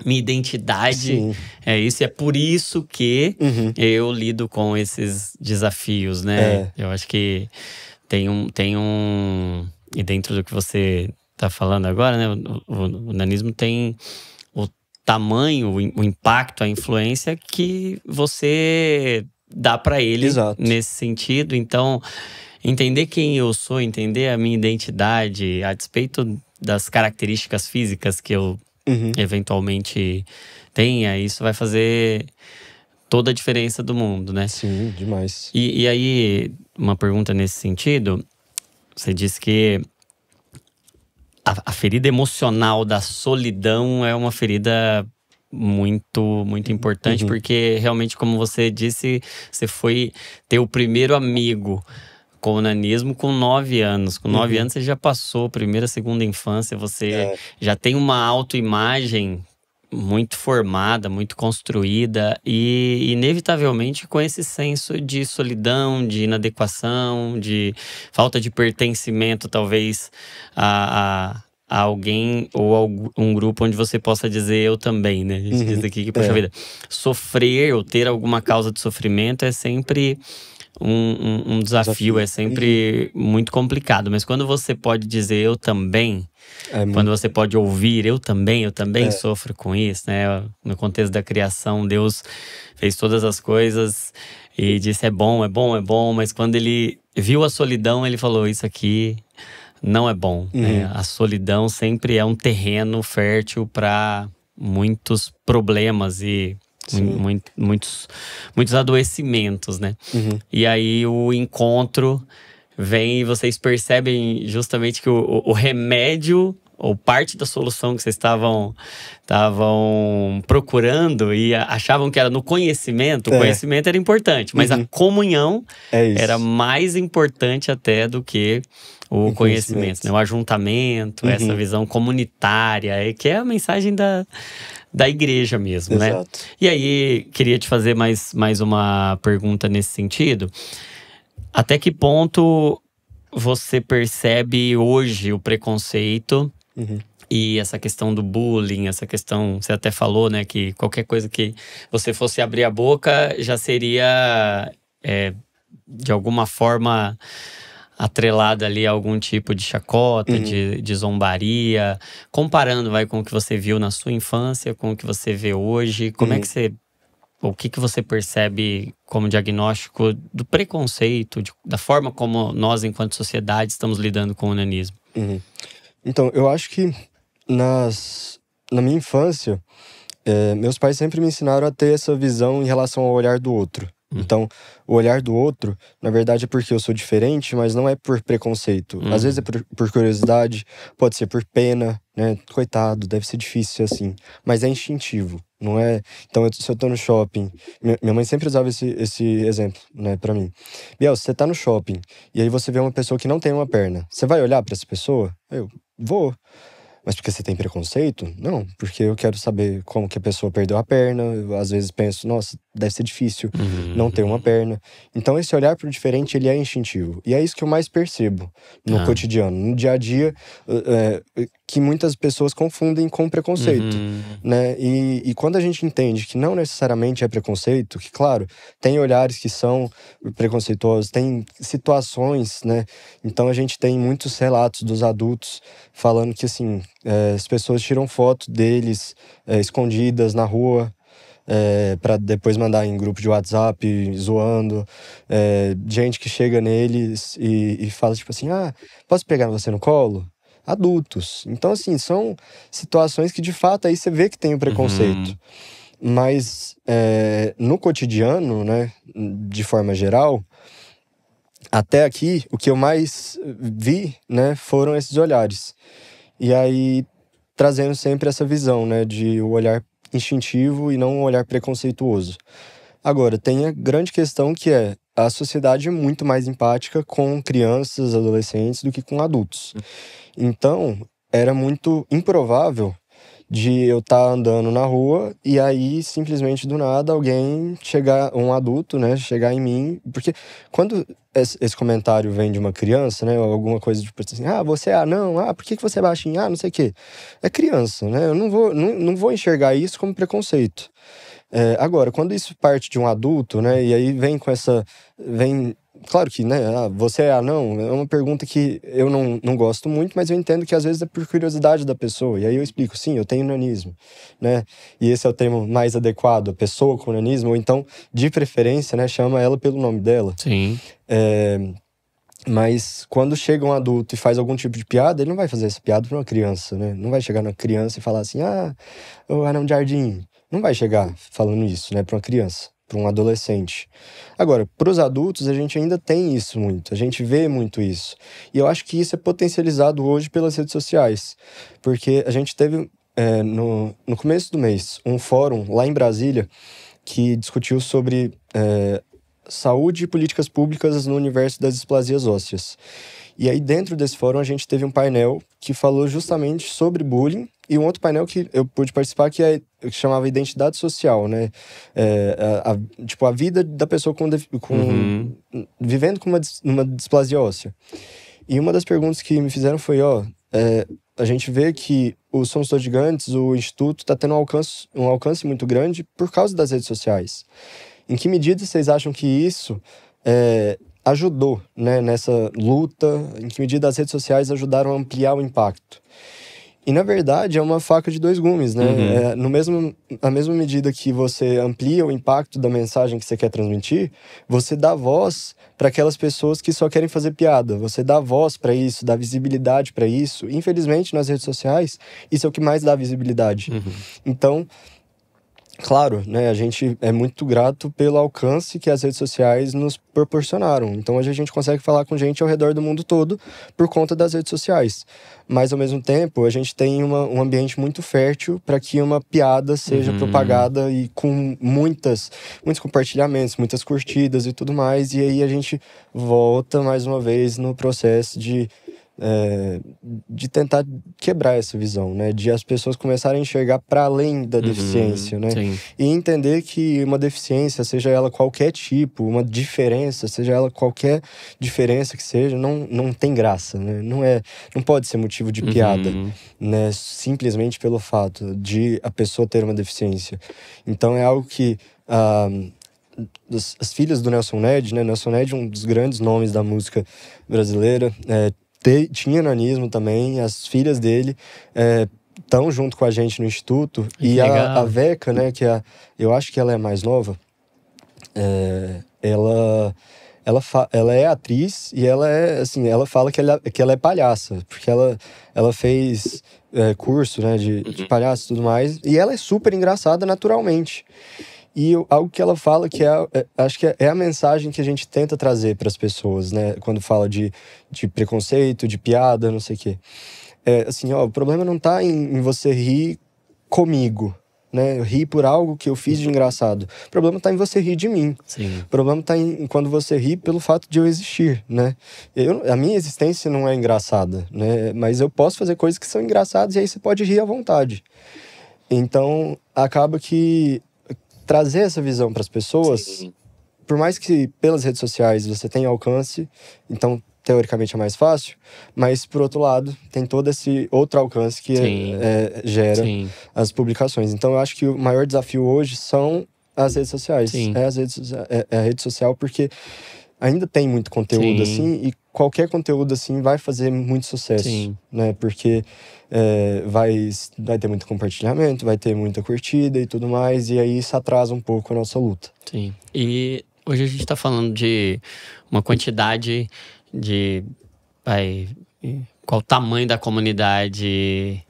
identidade. Sim. É isso, e é por isso que eu lido com esses desafios, né? Eu acho que tem um... E dentro do que você tá falando agora, né? O nanismo tem o tamanho, o impacto, a influência que você dá para ele. Exato. Nesse sentido. Então, entender quem eu sou, entender a minha identidade, a despeito das características físicas que eu eventualmente tenha, isso vai fazer toda a diferença do mundo, né? Sim, demais. E aí, uma pergunta nesse sentido, você disse que a ferida emocional da solidão é uma ferida muito, muito importante, porque realmente, como você disse, você foi ter o primeiro amigo com o nanismo com 9 anos. Com 9 anos você já passou primeira, segunda infância, você já tem uma autoimagem muito formada, muito construída e inevitavelmente com esse senso de solidão, de inadequação, de falta de pertencimento talvez a alguém ou a um grupo onde você possa dizer eu também, né? A gente diz aqui que, poxa vida, sofrer ou ter alguma causa de sofrimento é sempre um desafio, é sempre muito complicado. Mas quando você pode dizer eu também, quando você pode ouvir eu também sofro com isso, né? No contexto da criação, Deus fez todas as coisas e disse é bom, mas quando ele viu a solidão, ele falou isso aqui não é bom. Né? A solidão sempre é um terreno fértil para muitos problemas e muitos adoecimentos, né? E aí o encontro vem e vocês percebem justamente que o remédio ou parte da solução que vocês estavam procurando e achavam que era no conhecimento, o conhecimento era importante, mas a comunhão era mais importante até do que o conhecimento, né? O ajuntamento, essa visão comunitária, que é a mensagem da igreja mesmo, né? E aí, queria te fazer mais uma pergunta nesse sentido. Até que ponto você percebe hoje o preconceito e essa questão do bullying, essa questão, você até falou, né, que qualquer coisa que você fosse abrir a boca já seria, de alguma forma, atrelada ali a algum tipo de chacota, de zombaria. Comparando, com o que você viu na sua infância, com o que você vê hoje, como é que você o que você percebe como diagnóstico do preconceito, da forma como nós, enquanto sociedade, estamos lidando com o nanismo? Então, eu acho que na minha infância, meus pais sempre me ensinaram a ter essa visão em relação ao olhar do outro. Então, o olhar do outro, na verdade, é porque eu sou diferente, mas não é por preconceito. Às vezes é por curiosidade, pode ser por pena, né? Coitado, deve ser difícil ser assim. Mas é instintivo, não é? Então, se eu tô no shopping... Minha mãe sempre usava esse exemplo, né, pra mim. Biel, você tá no shopping, e aí você vê uma pessoa que não tem uma perna. Você vai olhar pra essa pessoa? Eu vou. Mas porque você tem preconceito? Não, porque eu quero saber como que a pessoa perdeu a perna. Eu, às vezes penso, nossa, deve ser difícil não ter uma perna. Então esse olhar pro diferente, ele é instintivo. E é isso que eu mais percebo no cotidiano, no dia a dia, que muitas pessoas confundem com preconceito, né? E quando a gente entende que não necessariamente é preconceito, que claro, tem olhares que são preconceituosos, tem situações, né? Então a gente tem muitos relatos dos adultos falando que assim, as pessoas tiram foto deles escondidas na rua, para depois mandar em grupo de WhatsApp, zoando. Gente que chega neles e fala tipo assim, posso pegar você no colo? Adultos. Então assim, são situações que de fato aí você vê que tem o preconceito. Mas no cotidiano, né, de forma geral, até aqui, o que eu mais vi, né, foram esses olhares. E aí, trazendo sempre essa visão, né, de o olhar instintivo e não um olhar preconceituoso. Agora, tem a grande questão que a sociedade é muito mais empática com crianças, adolescentes, do que com adultos. Então, era muito improvável de eu estar andando na rua e aí, simplesmente do nada, alguém chegar, um adulto, né, chegar em mim. Porque quando esse comentário vem de uma criança, né, ou alguma coisa tipo assim, você é anão, por que você é baixinho, não sei o quê. É criança, né, eu não vou enxergar isso como preconceito. Agora, quando isso parte de um adulto, né, e aí vem com essa... Claro que, né, você é anão? É uma pergunta que eu não gosto muito, mas eu entendo que às vezes é por curiosidade da pessoa. E aí eu explico, sim, eu tenho nanismo, né? E esse é o termo mais adequado, a pessoa com nanismo, ou então, de preferência, né, chama ela pelo nome dela. Sim. Mas quando chega um adulto e faz algum tipo de piada, ele não vai fazer essa piada pra uma criança, né? Não vai chegar na criança e falar assim, o anão de jardim. Não vai chegar falando isso, né, pra uma criança, pra um adolescente. Agora, pros adultos, a gente ainda tem isso muito, a gente vê muito isso. E eu acho que isso é potencializado hoje pelas redes sociais. Porque a gente teve, no começo do mês, um fórum lá em Brasília que discutiu sobre saúde e políticas públicas no universo das displasias ósseas. E aí, dentro desse fórum, a gente teve um painel que falou justamente sobre bullying, e um outro painel que eu pude participar que chamava Identidade Social, né? A vida da pessoa vivendo com uma displasia óssea. E uma das perguntas que me fizeram foi, a gente vê que o Somos Todos Gigantes, o Instituto, está tendo um alcance muito grande por causa das redes sociais. Em que medida vocês acham que isso ajudou, né, nessa luta? Em que medida as redes sociais ajudaram a ampliar o impacto? E, na verdade, é uma faca de dois gumes, né? Na mesma medida que você amplia o impacto da mensagem que você quer transmitir, você dá voz para aquelas pessoas que só querem fazer piada. Você dá voz para isso, dá visibilidade para isso. Infelizmente, nas redes sociais, isso é o que mais dá visibilidade. Então... Claro, né, a gente é muito grato pelo alcance que as redes sociais nos proporcionaram. Então hoje a gente consegue falar com gente ao redor do mundo todo por conta das redes sociais. Mas ao mesmo tempo a gente tem um ambiente muito fértil para que uma piada seja propagada e com muitos compartilhamentos, muitas curtidas e tudo mais. E aí a gente volta mais uma vez no processo de tentar quebrar essa visão, né? De as pessoas começarem a enxergar para além da deficiência, né? Sim. E entender que uma deficiência, seja ela qualquer tipo, uma diferença, seja ela qualquer diferença que seja, não tem graça, né? Não pode ser motivo de piada, né? Simplesmente pelo fato de a pessoa ter uma deficiência. Então é algo que... as filhas do Nelson Ned, né? Nelson Ned é um dos grandes nomes da música brasileira, tinha nanismo também. As filhas dele estão junto com a gente no Instituto. E a Veca, né, eu acho que ela é mais nova, ela é atriz e ela é, assim, ela fala que ela é palhaça, porque ela fez curso, né, de palhaço e tudo mais, e ela é super engraçada naturalmente. E algo que ela fala que acho que é a mensagem que a gente tenta trazer para as pessoas, né, quando fala de preconceito, de piada, não sei o quê. Assim, o problema não tá em você rir comigo, né? Eu ri por algo que eu fiz de engraçado. O problema tá em você rir de mim. Sim. O problema tá em quando você ri pelo fato de eu existir, né? A minha existência não é engraçada, né? Mas eu posso fazer coisas que são engraçadas e aí você pode rir à vontade. Então, acaba que trazer essa visão para as pessoas, sim, por mais que pelas redes sociais você tenha alcance, então teoricamente é mais fácil, mas por outro lado tem todo esse outro alcance que gera, sim, as publicações. Então eu acho que o maior desafio hoje são as redes sociais. Sim. É a rede social, porque ainda tem muito conteúdo, sim, assim, e qualquer conteúdo assim vai fazer muito sucesso, sim, né? Porque vai ter muito compartilhamento, vai ter muita curtida e tudo mais, e aí isso atrasa um pouco a nossa luta. Sim. E hoje a gente tá falando de uma quantidade de... qual o tamanho da comunidade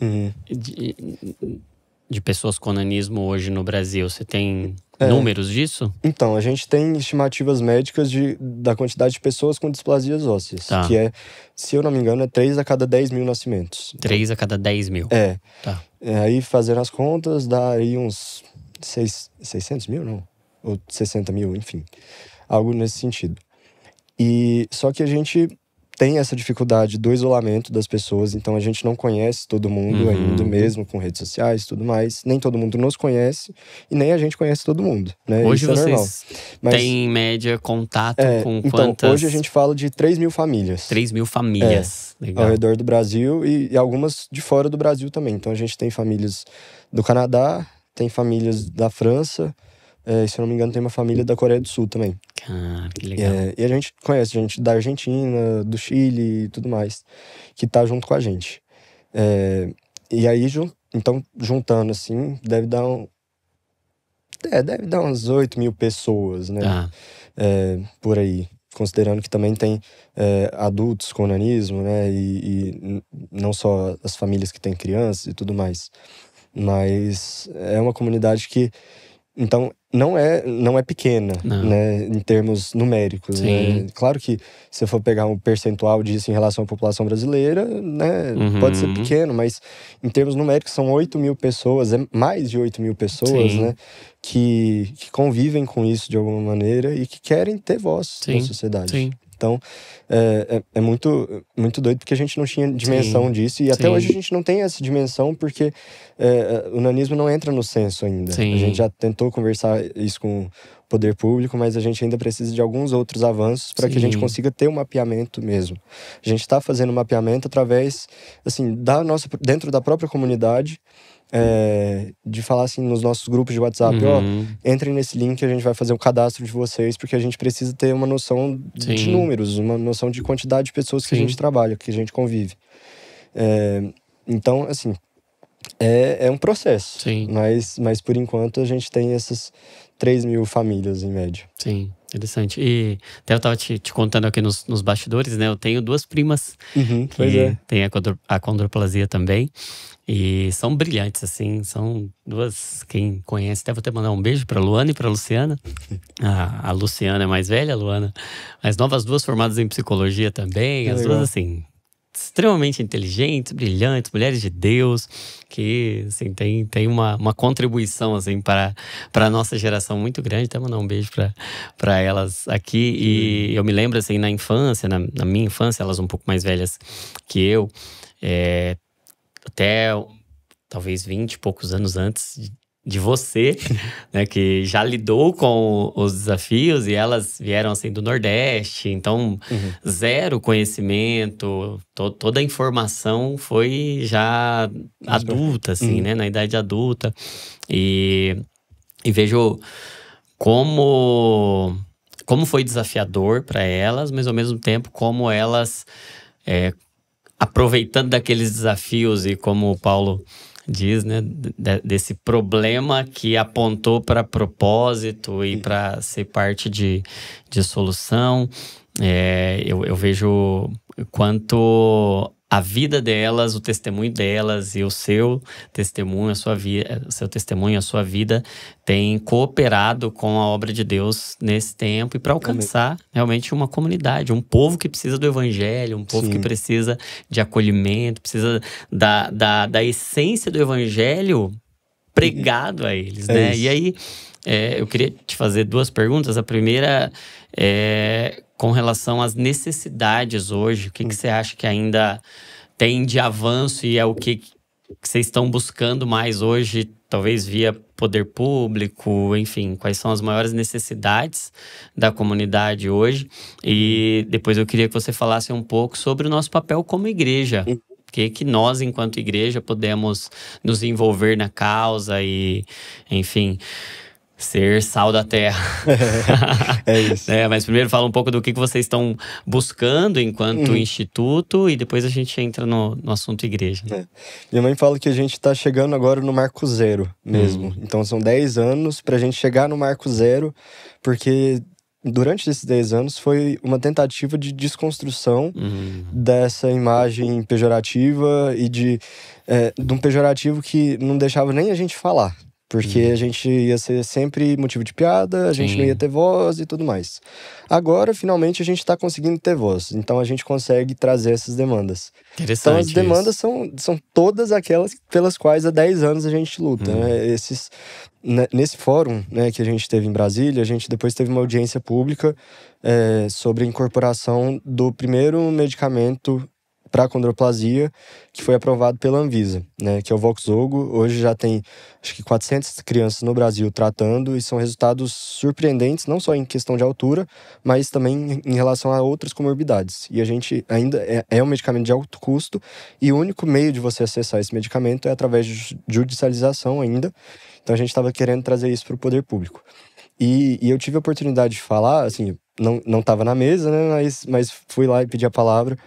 de pessoas com nanismo hoje no Brasil? Você tem números disso? Então, a gente tem estimativas médicas da quantidade de pessoas com displasias ósseas. Tá. Que se eu não me engano, 3 a cada 10 mil nascimentos. 3 a cada 10 mil? Tá. Aí, fazendo as contas, dá aí uns 600 mil, não? Ou 60 mil, enfim. Algo nesse sentido. Só que a gente tem essa dificuldade do isolamento das pessoas, então a gente não conhece todo mundo ainda, mesmo com redes sociais e tudo mais. Nem todo mundo nos conhece e nem a gente conhece todo mundo, né? Hoje isso vocês normal. Mas, têm, em média, contato com então, quantas? Hoje a gente fala de 3 mil famílias. 3 mil famílias. Legal. Ao redor do Brasil e algumas de fora do Brasil também. Então a gente tem famílias do Canadá, tem famílias da França, se eu não me engano tem uma família da Coreia do Sul também. Ah, que legal. E a gente conhece gente da Argentina, do Chile e tudo mais, que tá junto com a gente. E aí, então, juntando assim, deve dar umas 8 mil pessoas, né? Por aí. Considerando que também tem adultos com nanismo, né? E não só as famílias que têm crianças e tudo mais. Mas é uma comunidade que, então, não é pequena, né, em termos numéricos, né? Claro que se eu for pegar um percentual disso em relação à população brasileira, né, pode ser pequeno, mas em termos numéricos são 8 mil pessoas, mais de 8 mil pessoas, né, que convivem com isso de alguma maneira e que querem ter voz na sociedade. Sim. Então, é muito, muito doido, porque a gente não tinha dimensão disso. E até hoje a gente não tem essa dimensão, porque o nanismo não entra no censo ainda. A gente já tentou conversar isso com o poder público, mas a gente ainda precisa de alguns outros avanços para que a gente consiga ter um mapeamento mesmo. A gente está fazendo um mapeamento através, assim, dentro da própria comunidade, de falar assim nos nossos grupos de WhatsApp, entrem nesse link, a gente vai fazer o cadastro de vocês, porque a gente precisa ter uma noção de números, uma noção de quantidade de pessoas que a gente trabalha, que a gente convive. Então, assim, é um processo, mas por enquanto a gente tem essas 3 mil famílias em média. Sim, interessante. E até eu tava te contando aqui nos bastidores, né? Eu tenho 2 primas que têm a acondroplasia também. E são brilhantes, assim. São 2, quem conhece, até vou até mandar um beijo pra Luana e pra Luciana. A Luciana é mais velha, a Luana mais nova. As 2 formadas em psicologia também. As 2, assim, extremamente inteligentes, brilhantes, mulheres de Deus, que, assim, tem uma contribuição, assim, para a nossa geração muito grande. Até mandar um beijo para elas aqui. E eu me lembro, assim, na infância, na minha infância, elas um pouco mais velhas que eu, até talvez 20 e poucos anos antes de você, né, que já lidou com os desafios, e elas vieram, assim, do Nordeste, então zero conhecimento, toda a informação foi já adulta, assim, né, na idade adulta, e vejo como foi desafiador para elas, mas ao mesmo tempo como elas, aproveitando daqueles desafios, e como o Paulo diz, né, desse problema que apontou para propósito e para ser parte de solução. Eu vejo quanto a vida delas, o testemunho delas e o seu testemunho, a sua vida tem cooperado com a obra de Deus nesse tempo e para alcançar realmente uma comunidade, um povo que precisa do evangelho, um povo que precisa de acolhimento, precisa da essência do evangelho pregado a eles, né? E aí, eu queria te fazer duas perguntas. A primeira é com relação às necessidades hoje. O que você acha que ainda tem de avanço e é o que vocês estão buscando mais hoje, talvez via poder público, enfim, quais são as maiores necessidades da comunidade hoje? E depois eu queria que você falasse um pouco sobre o nosso papel como igreja. Que nós, enquanto igreja, podemos nos envolver na causa e, enfim, ser sal da terra. É isso. Mas primeiro fala um pouco do que vocês estão buscando enquanto instituto e depois a gente entra no assunto igreja. Minha mãe fala que a gente está chegando agora no marco zero mesmo. Então são 10 anos para a gente chegar no marco zero, porque durante esses 10 anos foi uma tentativa de desconstrução dessa imagem pejorativa e de um pejorativo que não deixava nem a gente falar. Porque a gente ia ser sempre motivo de piada, a gente não ia ter voz e tudo mais. Agora, finalmente, a gente está conseguindo ter voz. Então, a gente consegue trazer essas demandas. Interessante. Então, as demandas são todas aquelas pelas quais há 10 anos a gente luta. Né? Nesse fórum, né, que a gente teve em Brasília, a gente depois teve uma audiência pública sobre a incorporação do primeiro medicamento para condroplasia, que foi aprovado pela Anvisa, né, que é o Voxzogo. Hoje já tem, acho que 400 crianças no Brasil tratando, e são resultados surpreendentes, não só em questão de altura, mas também em relação a outras comorbidades. E a gente ainda é um medicamento de alto custo, e o único meio de você acessar esse medicamento é através de judicialização ainda. Então a gente estava querendo trazer isso para o poder público. E eu tive a oportunidade de falar, assim, não estava na mesa, né, mas fui lá e pedi a palavra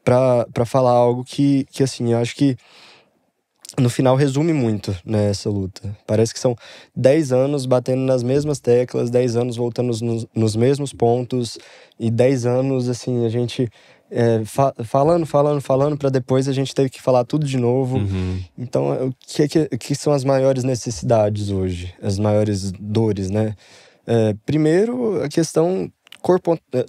para falar algo que assim, eu acho que no final resume muito, né, essa luta. Parece que são 10 anos batendo nas mesmas teclas, 10 anos voltando nos mesmos pontos, e 10 anos, assim, a gente falando para depois a gente ter que falar tudo de novo. Então, o que são as maiores necessidades hoje? As maiores dores, né? Primeiro, a questão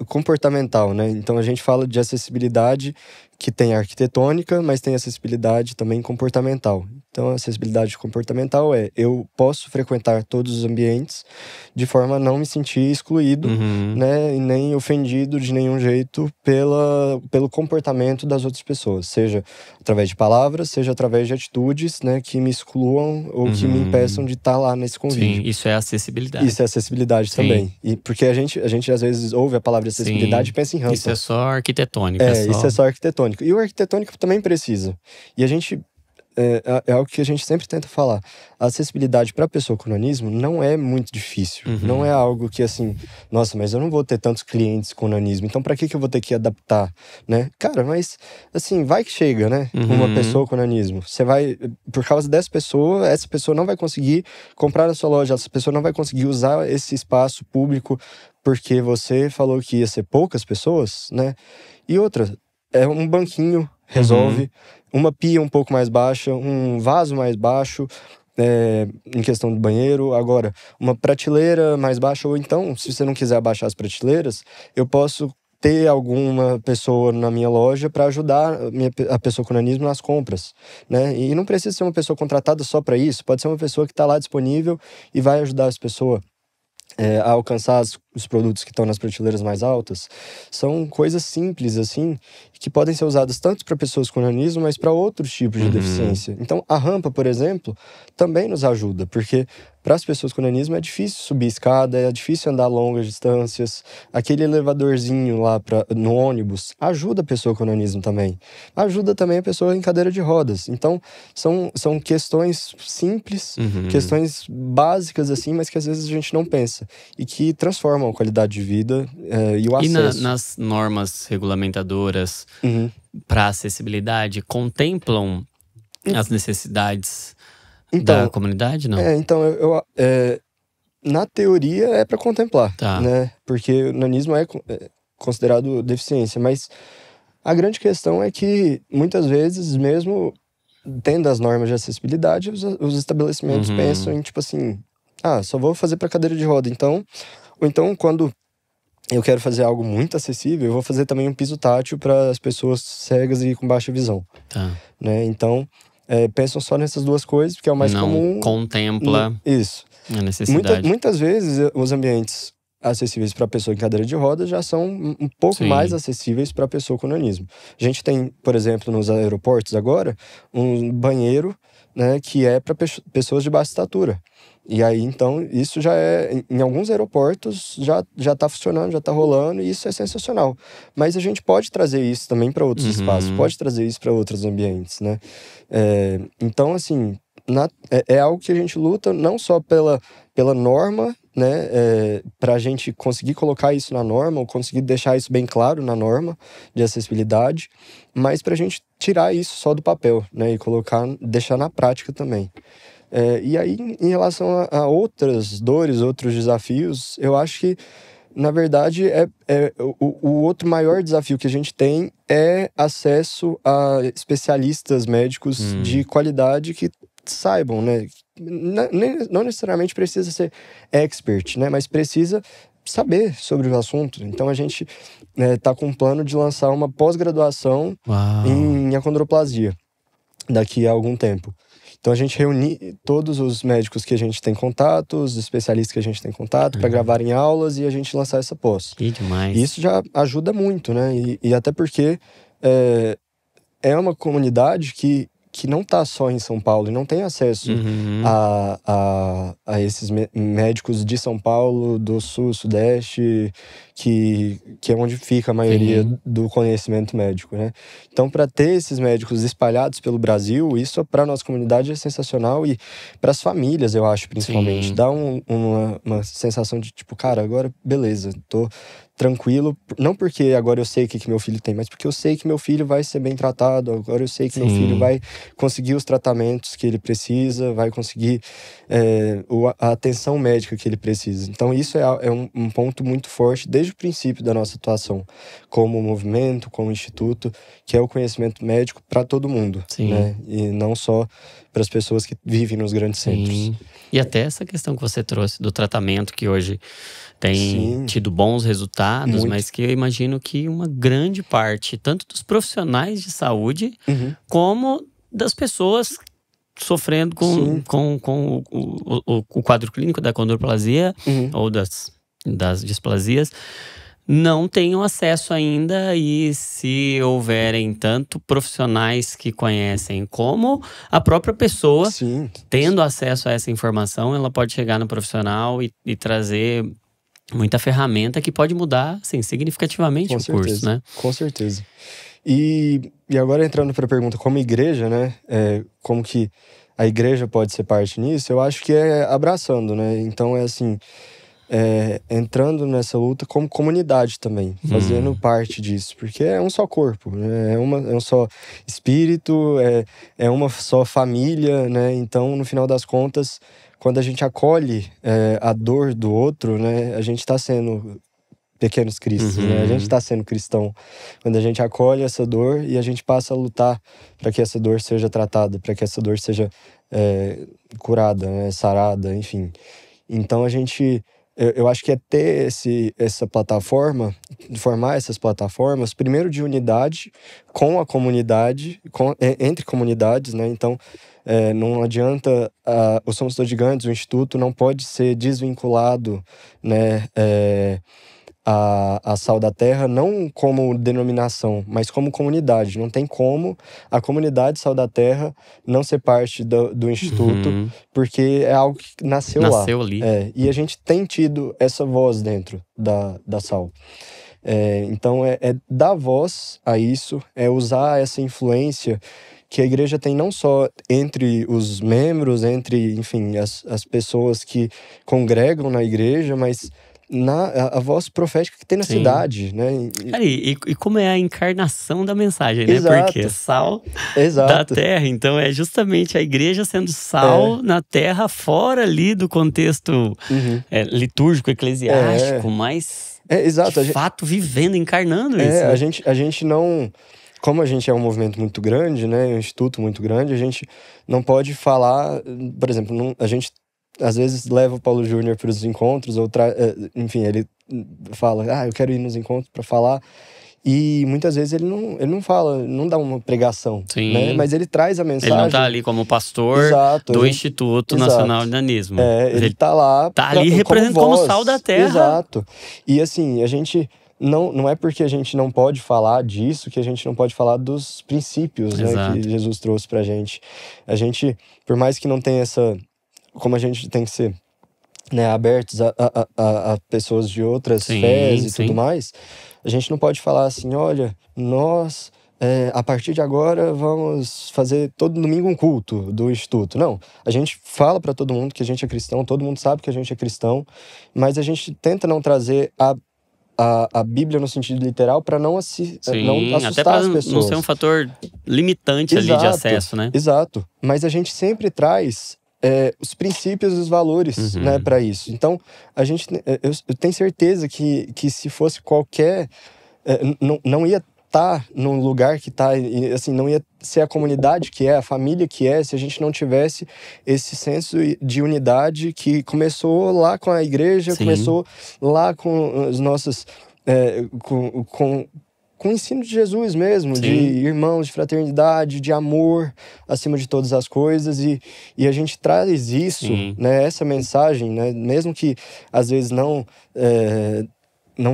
comportamental, né? Então a gente fala de acessibilidade que tem arquitetônica, mas tem acessibilidade também comportamental. Então, a acessibilidade comportamental eu posso frequentar todos os ambientes de forma a não me sentir excluído, né, e nem ofendido de nenhum jeito pelo comportamento das outras pessoas, seja através de palavras, seja através de atitudes, né, que me excluam ou que me impeçam de estar lá nesse convívio. Sim, isso é acessibilidade. Isso é acessibilidade também. E porque a gente às vezes ouve a palavra acessibilidade e pensa em rampa. Isso é só arquitetônico. Isso é só arquitetônico. E o arquitetônico também precisa. E a gente é algo que a gente sempre tenta falar. A acessibilidade para a pessoa com nanismo não é muito difícil. Não é algo que, assim, nossa, mas eu não vou ter tantos clientes com nanismo, então para que eu vou ter que adaptar, né? Cara, mas, assim, vai que chega, né? Uma pessoa com nanismo. Você vai, por causa dessa pessoa, essa pessoa não vai conseguir comprar na sua loja, essa pessoa não vai conseguir usar esse espaço público porque você falou que ia ser poucas pessoas, né? E outra, é um banquinho, resolve. Uma pia um pouco mais baixa, um vaso mais baixo, em questão do banheiro. Agora, uma prateleira mais baixa, ou então, se você não quiser abaixar as prateleiras, eu posso ter alguma pessoa na minha loja para ajudar a pessoa com nanismo nas compras, né? E não precisa ser uma pessoa contratada só para isso, pode ser uma pessoa que está lá disponível e vai ajudar essa pessoa a alcançar os produtos que estão nas prateleiras mais altas. São coisas simples, assim, que podem ser usadas tanto para pessoas com nanismo, mas para outros tipos de deficiência. Então, a rampa, por exemplo, também nos ajuda, porque para as pessoas com nanismo é difícil subir escada, é difícil andar longas distâncias. Aquele elevadorzinho lá no ônibus ajuda a pessoa com nanismo também. Ajuda também a pessoa em cadeira de rodas. Então, são questões simples, questões básicas, assim, mas que às vezes a gente não pensa. E que transformam a qualidade de vida e o acesso. E nas normas regulamentadoras para acessibilidade, contemplam as necessidades Então, da comunidade, não? Então, na teoria é para contemplar, Tá. né? Porque o nanismo é considerado deficiência, mas a grande questão é que, muitas vezes, mesmo tendo as normas de acessibilidade, os estabelecimentos pensam em, tipo assim, só vou fazer para cadeira de roda. Então, ou então, quando eu quero fazer algo muito acessível, eu vou fazer também um piso tátil para as pessoas cegas e com baixa visão. Tá. Né? Então, pensam só nessas duas coisas, porque é o mais comum. Não contempla isso. a necessidade. Muitas vezes, os ambientes acessíveis para a pessoa em cadeira de rodas já são um pouco mais acessíveis para a pessoa com nanismo. A gente tem, por exemplo, nos aeroportos agora, um banheiro, né, que é para pessoas de baixa estatura. E aí, então, isso já em alguns aeroportos já está funcionando, já está rolando, e isso é sensacional. Mas a gente pode trazer isso também para outros espaços, pode trazer isso para outros ambientes, né? Então, assim, é algo que a gente luta não só pela norma, né, para a gente conseguir colocar isso na norma, ou conseguir deixar isso bem claro na norma de acessibilidade, mas para a gente tirar isso só do papel, né, e deixar na prática também. E aí, em relação a outras dores, outros desafios, eu acho que, na verdade, o outro maior desafio que a gente tem é acesso a especialistas médicos de qualidade que saibam, né? Não necessariamente precisa ser expert, né? Mas precisa saber sobre o assunto. Então, a gente está com um plano de lançar uma pós-graduação em acondroplasia daqui a algum tempo. Então, a gente reúne todos os médicos que a gente tem contato, os especialistas que a gente tem contato, para gravarem aulas e a gente lançar essa pós. Que demais. E isso já ajuda muito, né? E até porque é uma comunidade que não está só em São Paulo e não tem acesso a esses médicos de São Paulo, do Sul, Sudeste, que é onde fica a maioria do conhecimento médico, né? Então, para ter esses médicos espalhados pelo Brasil, isso para a nossa comunidade é sensacional, e para as famílias, eu acho, principalmente. Dá uma sensação de, tipo, cara, agora beleza, tô tranquilo, não porque agora eu sei o que meu filho tem, mas porque eu sei que meu filho vai ser bem tratado, agora eu sei que meu filho vai conseguir os tratamentos que ele precisa, vai conseguir a atenção médica que ele precisa. Então, isso é um ponto muito forte desde o princípio da nossa atuação como movimento, como instituto, que é o conhecimento médico para todo mundo, né? E não só para as pessoas que vivem nos grandes centros. E até essa questão que você trouxe do tratamento, que hoje tem tido bons resultados, mas que eu imagino que uma grande parte, tanto dos profissionais de saúde, como das pessoas sofrendo com o quadro clínico da acondroplasia ou das displasias, não tenham acesso ainda. E se houverem tanto profissionais que conhecem, como a própria pessoa tendo acesso a essa informação, ela pode chegar no profissional e trazer muita ferramenta que pode mudar, assim, significativamente o curso, né? Com certeza. E agora, entrando para a pergunta como igreja, né? Como que a igreja pode ser parte nisso? Eu acho que é abraçando, né? Então, assim, entrando nessa luta como comunidade também, fazendo parte disso, porque é um só corpo, né? É um só espírito, é uma só família, né? Então, no final das contas, quando a gente acolhe a dor do outro, né? A gente está sendo pequenos cristos, né? A gente está sendo cristão quando a gente acolhe essa dor e a gente passa a lutar para que essa dor seja tratada, para que essa dor seja curada, né? Sarada, enfim. Então, eu acho que é ter essa plataforma, formar essas plataformas, primeiro de unidade com a comunidade, entre comunidades, né? Então, não adianta, o Somos Todos Gigantes, o Instituto, não pode ser desvinculado, né? A Sal da Terra, não como denominação, mas como comunidade. Não tem como a comunidade Sal da Terra não ser parte do Instituto, porque é algo que nasceu lá. Nasceu ali. E a gente tem tido essa voz dentro da Sal. Então, é dar voz a isso, é usar essa influência que a igreja tem não só entre os membros, entre, enfim, as pessoas que congregam na igreja, mas a voz profética que tem na Sim. cidade, né? Cara, e como é a encarnação da mensagem, né? Exato. Porque sal da Exato. terra. Então é justamente a igreja sendo sal na terra, fora ali do contexto litúrgico, eclesiástico, mas exato. de fato vivendo, encarnando isso. A Né? gente não. Como a gente é um movimento muito grande, né? Um instituto muito grande, a gente não pode falar. Por exemplo, a gente às vezes leva o Paulo Júnior para os encontros, enfim, ele fala, eu quero ir nos encontros para falar. E muitas vezes ele não fala, não dá uma pregação, Sim. né? Mas ele traz a mensagem. Ele não tá ali como pastor do Instituto Nacional de Nanismo. Ele tá lá. Tá ali representando como sal da terra. Exato. E assim, a gente não é porque a gente não pode falar disso que a gente não pode falar dos princípios, né, que Jesus trouxe pra gente. A gente, por mais que não tenha como a gente tem que ser, né, abertos a pessoas de outras fés e tudo mais, a gente não pode falar assim, olha, nós, a partir de agora, vamos fazer todo domingo um culto do Instituto. Não, a gente fala para todo mundo que a gente é cristão, todo mundo sabe que a gente é cristão, mas a gente tenta não trazer a Bíblia no sentido literal para não assustar até pra as pessoas. Não ser um fator limitante ali de acesso, né? Exato, mas a gente sempre traz os princípios e os valores, né, para isso. Então, eu tenho certeza que se fosse qualquer... não ia estar no lugar que está, assim, não ia ser a comunidade que é, a família que é, se a gente não tivesse esse senso de unidade que começou lá com a igreja, começou lá com as nossas... com o ensino de Jesus mesmo, de irmãos, de fraternidade, de amor acima de todas as coisas, e a gente traz isso, né, essa mensagem, né, mesmo que às vezes não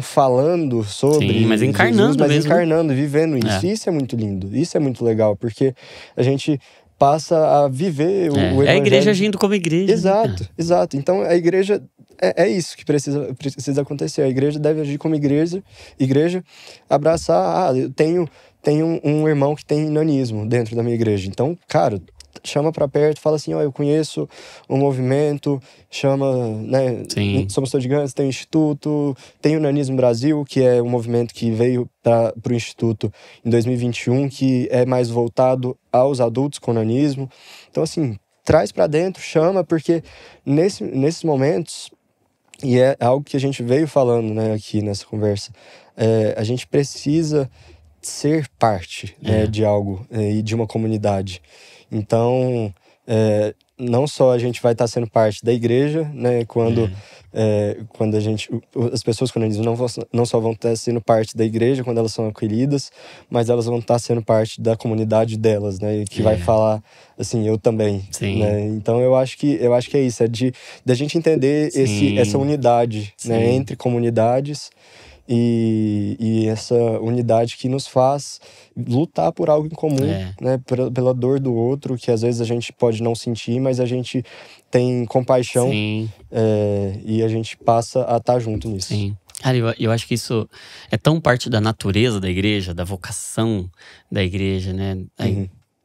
falando sobre mas encarnando Jesus, mas mesmo, encarnando, vivendo isso. Isso é muito lindo, isso é muito legal, porque a gente passa a viver o evangelho. É a igreja agindo como igreja. Exato, exato. Então a igreja é isso que precisa acontecer. A igreja deve agir como igreja, abraçar. Eu tenho um irmão que tem nanismo dentro da minha igreja. Então, cara, chama pra perto, fala assim, eu conheço um movimento, chama, né? Somos Todos Gigantes, tem o Instituto, tem o Nanismo Brasil, que é um movimento que veio pro Instituto em 2021, que é mais voltado aos adultos com nanismo. Então, assim, traz pra dentro, chama, porque nesses momentos, e é algo que a gente veio falando, né, aqui nessa conversa, a gente precisa ser parte, né, de algo e de uma comunidade. Então, não só a gente vai estar sendo parte da igreja, né, quando as pessoas com nanismo não só vão estar sendo parte da igreja quando elas são acolhidas, mas elas vão estar sendo parte da comunidade delas, né, que vai falar assim, eu também, né? Então eu acho que é isso, da gente entender essa unidade, né, entre comunidades. E essa unidade que nos faz lutar por algo em comum, né? Pela dor do outro, que às vezes a gente pode não sentir, mas a gente tem compaixão e a gente passa a estar junto nisso. Sim. Cara, eu acho que isso é tão parte da natureza da igreja, da vocação da igreja, né?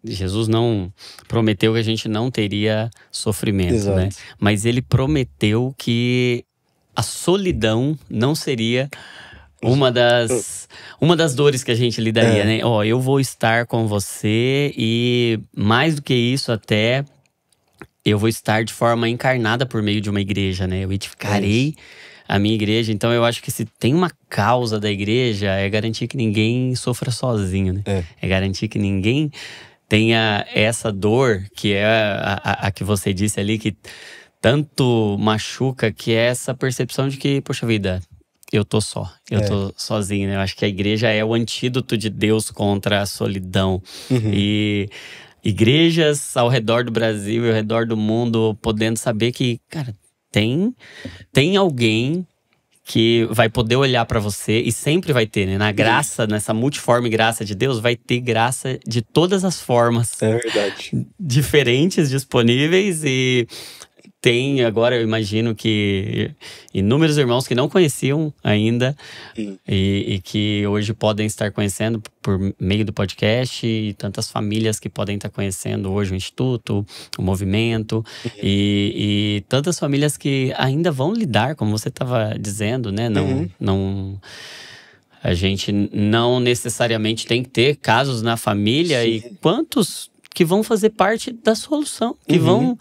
Jesus não prometeu que a gente não teria sofrimento, né? Mas ele prometeu que a solidão não seria uma das dores que a gente lidaria, né? Eu vou estar com você e mais do que isso até, eu vou estar de forma encarnada por meio de uma igreja, né? Eu edificarei a minha igreja. Então eu acho que se tem uma causa da igreja, é garantir que ninguém sofra sozinho, né? É garantir que ninguém tenha essa dor, que é a que você disse ali, que tanto machuca, que é essa percepção de que, poxa vida, eu tô só, eu tô sozinho, né? Eu acho que a igreja é o antídoto de Deus contra a solidão. E igrejas ao redor do Brasil e ao redor do mundo podendo saber que, cara, tem alguém que vai poder olhar pra você, e sempre vai ter, né? Na graça, nessa multiforme graça de Deus, vai ter graça de todas as formas verdade. diferentes disponíveis, e tem agora, eu imagino que inúmeros irmãos que não conheciam ainda e que hoje podem estar conhecendo por meio do podcast, e tantas famílias que podem estar conhecendo hoje o Instituto, o movimento, e tantas famílias que ainda vão lidar, como você estava dizendo, né? A gente não necessariamente tem que ter casos na família. Sim. E quantos que vão fazer parte da solução, que vão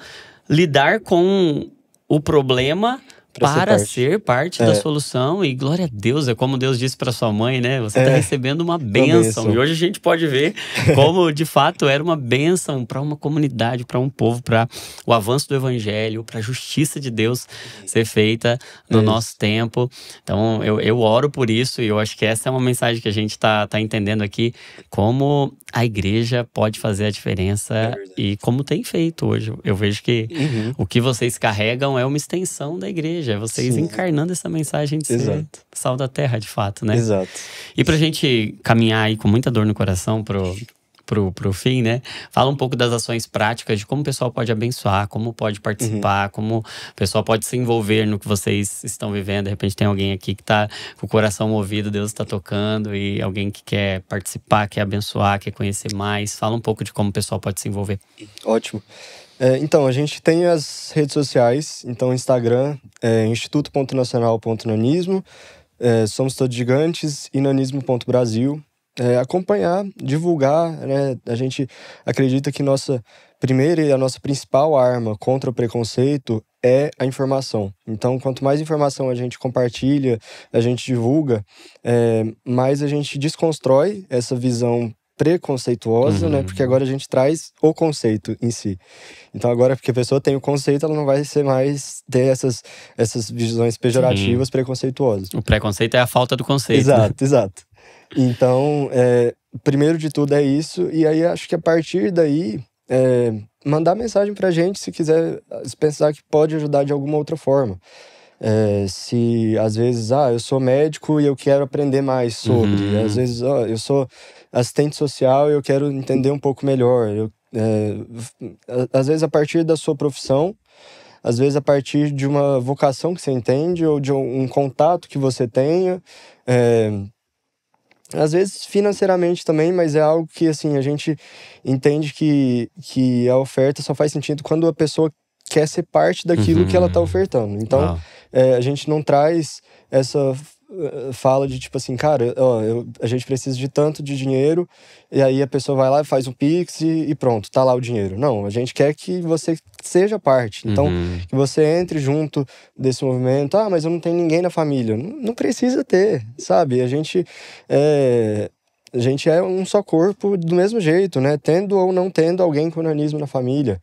lidar com o problema para ser parte da solução. E glória a Deus, é como Deus disse para sua mãe, né? Você está recebendo uma bênção. E hoje a gente pode ver como, de fato, era uma bênção para uma comunidade, para um povo, para o avanço do evangelho, para a justiça de Deus ser feita no nosso tempo. Então, eu oro por isso, e eu acho que essa é uma mensagem que a gente tá entendendo aqui, como a igreja pode fazer a diferença e como tem feito hoje. Eu vejo que o que vocês carregam é uma extensão da igreja. É vocês encarnando essa mensagem de ser sal da terra, de fato, né? Exato. E pra gente caminhar aí com muita dor no coração pro fim, né? Fala um pouco das ações práticas, de como o pessoal pode abençoar, como pode participar, como o pessoal pode se envolver no que vocês estão vivendo. De repente tem alguém aqui que tá com o coração movido, Deus está tocando, e alguém que quer participar, quer abençoar, quer conhecer mais. Fala um pouco de como o pessoal pode se envolver. Ótimo. Então, a gente tem as redes sociais. Então, Instagram é instituto.nacional.nanismo, Somos Todos Gigantes e nanismo.brasil. Acompanhar, divulgar, né? A gente acredita que nossa primeira e a nossa principal arma contra o preconceito é a informação. Então, quanto mais informação a gente compartilha, a gente divulga, mais a gente desconstrói essa visão preconceituosa, né? Porque agora a gente traz o conceito em si. Então agora, porque a pessoa tem o conceito, ela não vai ser mais ter essas visões pejorativas, preconceituosas. O preconceito é a falta do conceito. Exato, exato. Então, primeiro de tudo é isso. E aí acho que a partir daí, mandar mensagem pra gente se quiser, se pensar que pode ajudar de alguma outra forma. Se às vezes, eu sou médico e eu quero aprender mais sobre. Às vezes, eu sou assistente social e eu quero entender um pouco melhor. Às vezes a partir da sua profissão, às vezes a partir de uma vocação que você entende ou de um contato que você tenha. Às vezes financeiramente também, mas é algo que assim, a gente entende que a oferta só faz sentido quando a pessoa quer ser parte daquilo que ela está ofertando. Então, a gente não traz essa fala de tipo assim, cara, a gente precisa de tanto de dinheiro, e aí a pessoa vai lá e faz um Pix e pronto, tá lá o dinheiro. Não, a gente quer que você seja parte. Então, que você entre junto desse movimento. Mas eu não tenho ninguém na família. Não precisa ter, sabe? A gente é um só corpo do mesmo jeito, né? Tendo ou não tendo alguém com nanismo na família.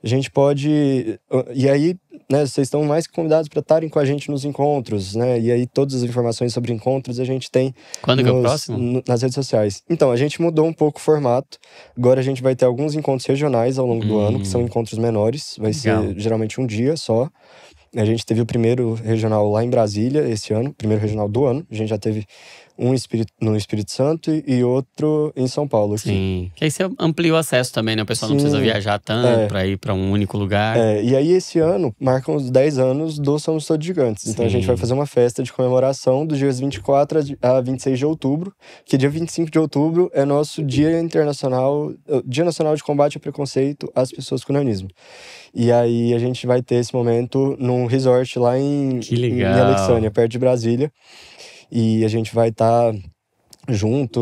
A gente pode... E aí, né, vocês estão mais que convidados para estarem com a gente nos encontros, né? E aí todas as informações sobre encontros a gente tem... Quando que é o próximo? Nas redes sociais. Então, a gente mudou um pouco o formato. Agora a gente vai ter alguns encontros regionais ao longo do ano, que são encontros menores. Vai ser geralmente um dia só. A gente teve o primeiro regional lá em Brasília esse ano, primeiro regional do ano. A gente já teve um no Espírito Santo e outro em São Paulo. Aqui. Sim, que aí você amplia o acesso também, né? O pessoal não precisa viajar tanto para ir para um único lugar. E aí esse ano marcam os 10 anos do Somos Todos Gigantes. Então a gente vai fazer uma festa de comemoração dos dias 24 a 26 de outubro, que dia 25 de outubro é nosso Dia Internacional, Dia Nacional de Combate ao Preconceito às Pessoas com Nanismo. E aí a gente vai ter esse momento num resort lá em Alexânia, perto de Brasília. E a gente vai estar junto.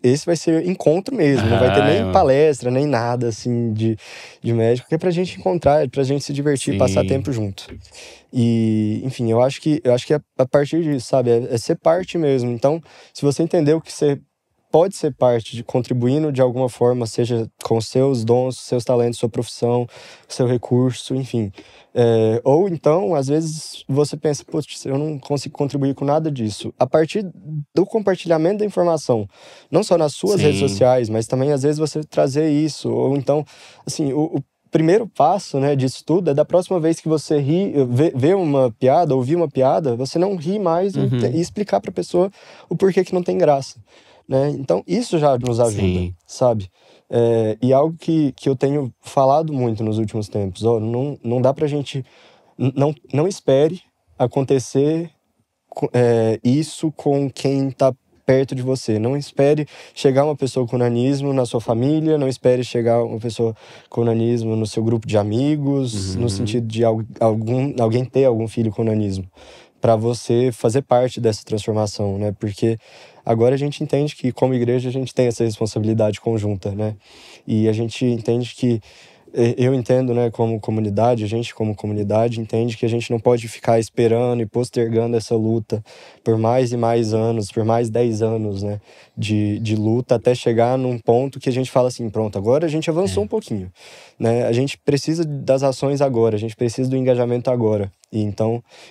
Esse vai ser encontro mesmo. Não vai ter nem palestra, nem nada assim de médico. Que é pra gente encontrar, pra gente se divertir, passar tempo junto. E, enfim, eu acho que a partir disso, sabe? É ser parte mesmo. Então, se você entendeu que você pode ser parte, contribuindo de alguma forma, seja com seus dons, seus talentos, sua profissão, seu recurso, enfim. Ou então, às vezes, você pensa, putz, eu não consigo contribuir com nada disso. A partir do compartilhamento da informação, não só nas suas redes sociais, mas também, às vezes, você trazer isso. Ou então, assim, o primeiro passo, né, disso tudo é da próxima vez que você vê uma piada, ouvir uma piada, você não rir mais e explicar pra pessoa o porquê que não tem graça. Né? Então, isso já nos ajuda, sabe? E algo que eu tenho falado muito nos últimos tempos, não dá pra gente... Não espere acontecer isso com quem tá perto de você. Não espere chegar uma pessoa com nanismo na sua família, não espere chegar uma pessoa com nanismo no seu grupo de amigos, no sentido de alguém ter algum filho com nanismo, para você fazer parte dessa transformação, né? Porque agora a gente entende que, como igreja, a gente tem essa responsabilidade conjunta, né? E a gente entende que eu entendo, né, como comunidade, a gente como comunidade entende que a gente não pode ficar esperando e postergando essa luta por mais e mais anos, por mais 10 anos, né, de luta, até chegar num ponto que a gente fala assim, pronto, agora a gente avançou um pouquinho, né, a gente precisa das ações agora, a gente precisa do engajamento agora.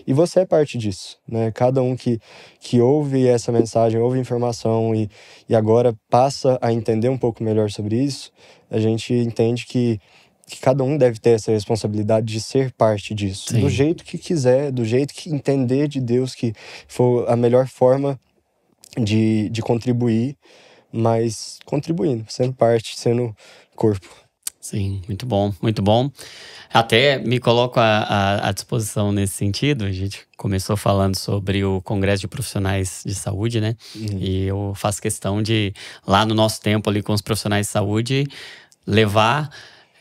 E você é parte disso, né? Cada um que ouve essa mensagem, ouve informação e agora passa a entender um pouco melhor sobre isso, a gente entende que cada um deve ter essa responsabilidade de ser parte disso. Sim. Do jeito que quiser, do jeito que entender de Deus que for a melhor forma de contribuir, mas contribuindo, sendo parte, sendo corpo. Sim, muito bom, muito bom. Até me coloco à disposição nesse sentido. A gente começou falando sobre o Congresso de Profissionais de Saúde, né? E eu faço questão de, lá no nosso tempo ali com os profissionais de saúde, levar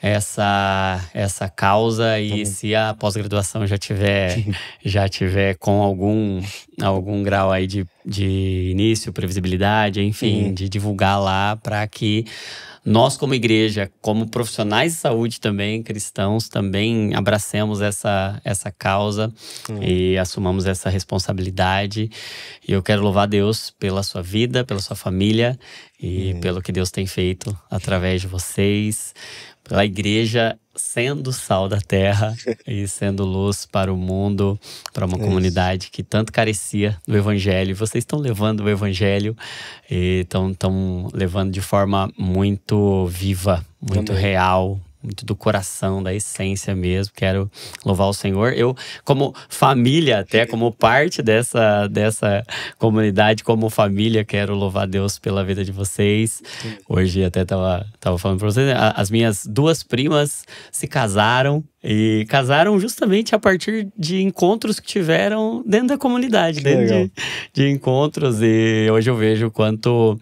essa causa e se a pós-graduação já tiver com algum grau aí de início, previsibilidade, enfim, de divulgar lá para que nós como igreja, como profissionais de saúde também, cristãos, também abracemos essa causa e assumamos essa responsabilidade. E eu quero louvar a Deus pela sua vida, pela sua família e pelo que Deus tem feito através de vocês, pela igreja sendo sal da terra e sendo luz para o mundo, para uma comunidade que tanto carecia do evangelho. Vocês estão levando o evangelho e estão levando de forma muito viva, muito real, muito do coração, da essência mesmo. Quero louvar o Senhor. Eu, como família, até como parte dessa comunidade, como família, quero louvar Deus pela vida de vocês. Hoje até tava falando para vocês, as minhas 2 primas se casaram. E casaram justamente a partir de encontros que tiveram dentro da comunidade, dentro de encontros. E hoje eu vejo o quanto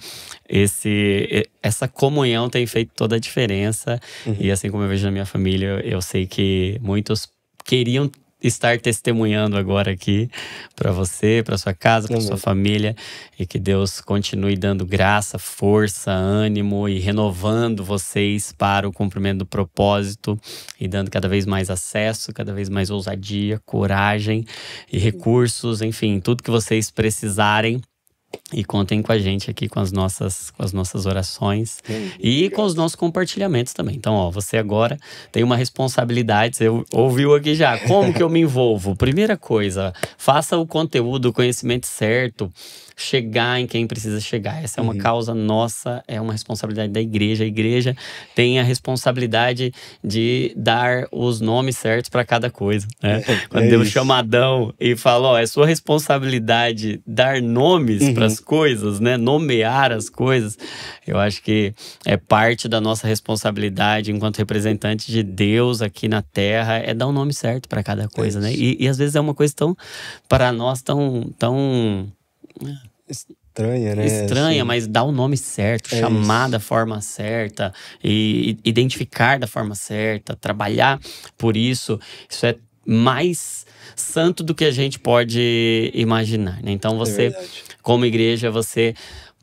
essa comunhão tem feito toda a diferença. E assim como eu vejo na minha família, eu sei que muitos queriam estar testemunhando agora aqui para você, para sua casa, para sua família, e que Deus continue dando graça, força, ânimo e renovando vocês para o cumprimento do propósito e dando cada vez mais acesso, cada vez mais ousadia, coragem e recursos, enfim, tudo que vocês precisarem. E contem com a gente aqui com as nossas orações e com os nossos compartilhamentos também. Então, você agora tem uma responsabilidade. Você ouviu aqui já. Como que eu me envolvo? Primeira coisa, faça o conteúdo, o conhecimento certo, chegar em quem precisa chegar. Essa é uma causa nossa, é uma responsabilidade da igreja. A igreja tem a responsabilidade de dar os nomes certos para cada coisa, né? Quando Deus chama Adão e fala, é sua responsabilidade dar nomes para as coisas, né? Nomear as coisas. Eu acho que é parte da nossa responsabilidade enquanto representante de Deus aqui na Terra, é dar o nome certo para cada coisa, né? E às vezes é uma coisa para nós, tão estranha, né? Estranha, assim, mas dar o nome certo, chamar da forma certa e identificar da forma certa, trabalhar por isso. Isso é mais santo do que a gente pode imaginar, né? Então você, como igreja, você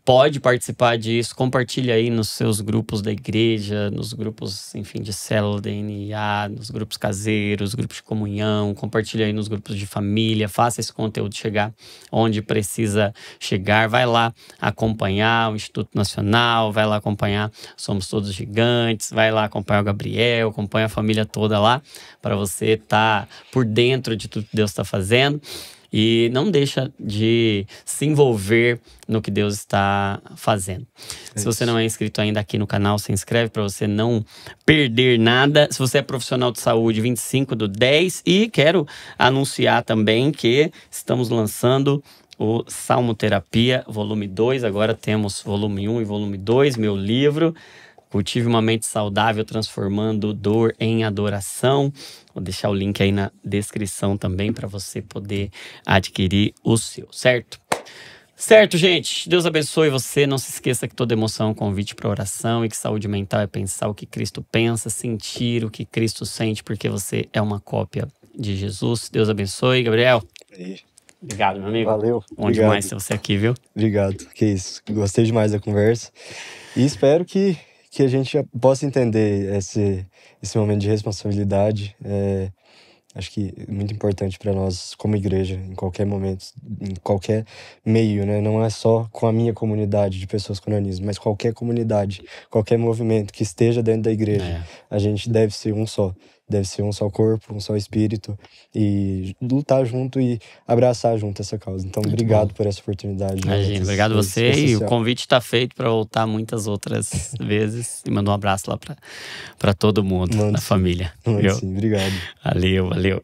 pode participar disso, compartilha aí nos seus grupos da igreja, nos grupos, enfim, de célula, DNA, nos grupos caseiros, grupos de comunhão, compartilha aí nos grupos de família, faça esse conteúdo chegar onde precisa chegar, vai lá acompanhar o Instituto Nacional, vai lá acompanhar Somos Todos Gigantes, vai lá acompanhar o Gabriel, acompanha a família toda lá, para você estar por dentro de tudo que Deus está fazendo. E não deixa de se envolver no que Deus está fazendo. Se você não é inscrito ainda aqui no canal, se inscreve para você não perder nada. Se você é profissional de saúde, 25/10. E quero anunciar também que estamos lançando o Salmoterapia, volume 2. Agora temos volume 1 e volume 2, meu livro. Cultive uma mente saudável, transformando dor em adoração. Vou deixar o link aí na descrição também para você poder adquirir o seu, certo? Certo, gente. Deus abençoe você. Não se esqueça que toda emoção é um convite para oração e que saúde mental é pensar o que Cristo pensa, sentir o que Cristo sente, porque você é uma cópia de Jesus. Deus abençoe, Gabriel. Obrigado, meu amigo. Valeu. Bom demais ter você aqui, viu? Obrigado. Que isso. Gostei demais da conversa. E espero que a gente possa entender esse momento de responsabilidade. Acho que é muito importante para nós, como igreja, em qualquer momento, em qualquer meio, né? Não é só com a minha comunidade de pessoas com nanismo, mas qualquer comunidade, qualquer movimento que esteja dentro da igreja. A gente deve ser um só. Deve ser um só corpo, um só espírito, e lutar junto e abraçar junto essa causa. Então, muito obrigado por essa oportunidade. Imagina, obrigado a você. E o convite está feito para voltar muitas outras vezes. E mando um abraço lá para todo mundo, da família. Sim, obrigado. Valeu.